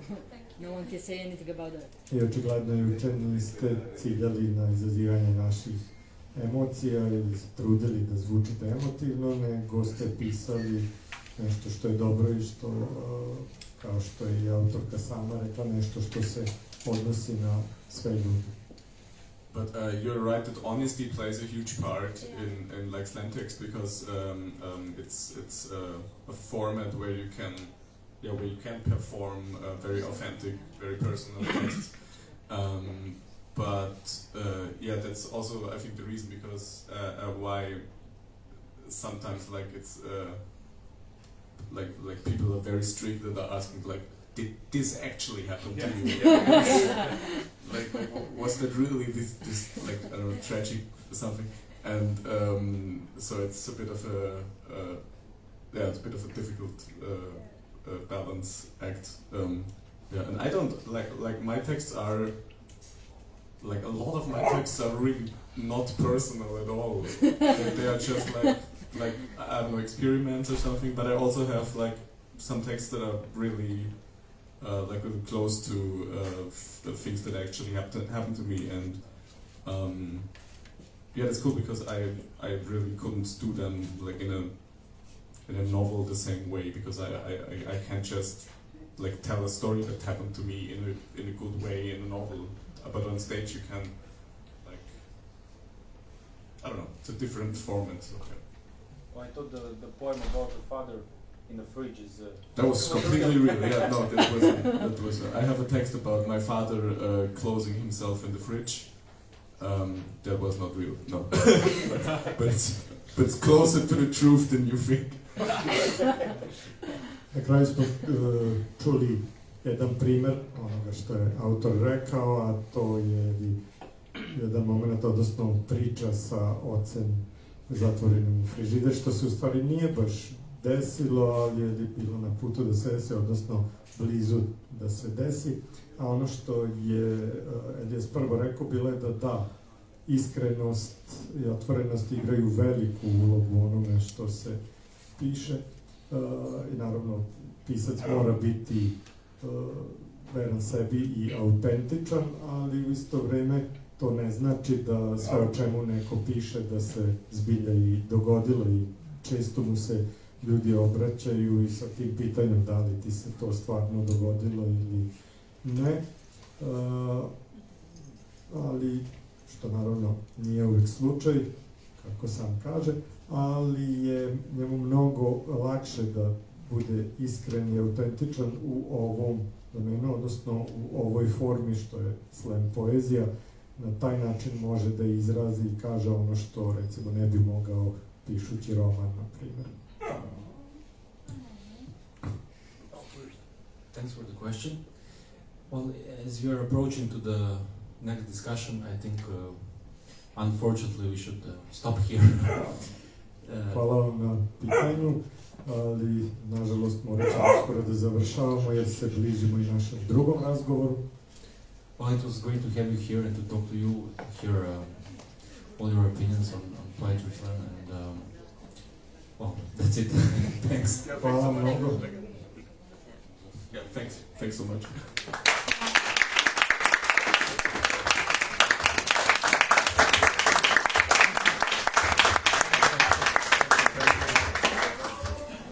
no one can say anything about that. I očigledno juče niste ciljali na izazivanje naših emocija ili se trudili da zvučite emotivno, nego ste pisali nešto što je dobro i što, kao što je i autorka sama rekla, nešto što se odnosi na sve ljude. But you're right that honesty plays a huge part in like slam text because it's a format where you can perform very authentic, very personal texts. But that's also I think the reason because why sometimes like it's like people are very strict that are asking like, did this actually happen to you? like was that really this like I don't know, tragic or something? And so it's a bit of it's a bit of a difficult balance act. And I don't like my texts are like a lot of my texts are really not personal at all. They are just like I don't know, experiments or something. But I also have like some texts that are really like really close to the things that actually happen to me, and it's cool because I really couldn't do them like in a novel the same way because I can't just like tell a story that happened to me in a good way in a novel, but on stage you can like I don't know, it's a different format. Okay. Well, I thought the poem about the father in the fridge is... That was completely real, yeah, no, that was I have a text about my father closing himself in the fridge. That was not real, no. but it's closer to the truth than you think. Na kraju smo čuli jedan primer onoga što je autor rekao, a to je jedan moment, odnosno priča sa ocem zatvorenim u frižider, što se u stvari nije baš desilo, ali je bilo na putu da se desi, odnosno blizu da se desi. A ono što je Elias prvo rekao bilo je da iskrenost i otvorenost igraju veliku ulogu u onome što se piše. I naravno pisac mora biti veran sebi i autentičan, ali u isto vreme to ne znači da sve o čemu neko piše da se zbilja i dogodilo i često mu se ljudi obraćaju i sa tim pitanjem da li ti se to stvarno dogodilo ili ne. Ali, što naravno nije uvijek slučaj, kako sam kaže, ali je njemu mnogo lakše da bude iskren i autentičan u ovom domenu, odnosno u ovoj formi što je slam poezija. Na taj način može da izrazi i kaže ono što recimo ne bi mogao pišući roman, na primjer. Thanks for the question. Well, as we are approaching to the next discussion, I think unfortunately we should stop here. Hvala vam na pitanju, ali nažalost morat ćemo skoro da završavamo jer se bližimo i našem drugom razgovoru. Well, it was great to have you here and to talk to you, hear all your opinions on poetry slam, and well, that's it. Thanks. Hvala mnogo. Yeah, thanks so much.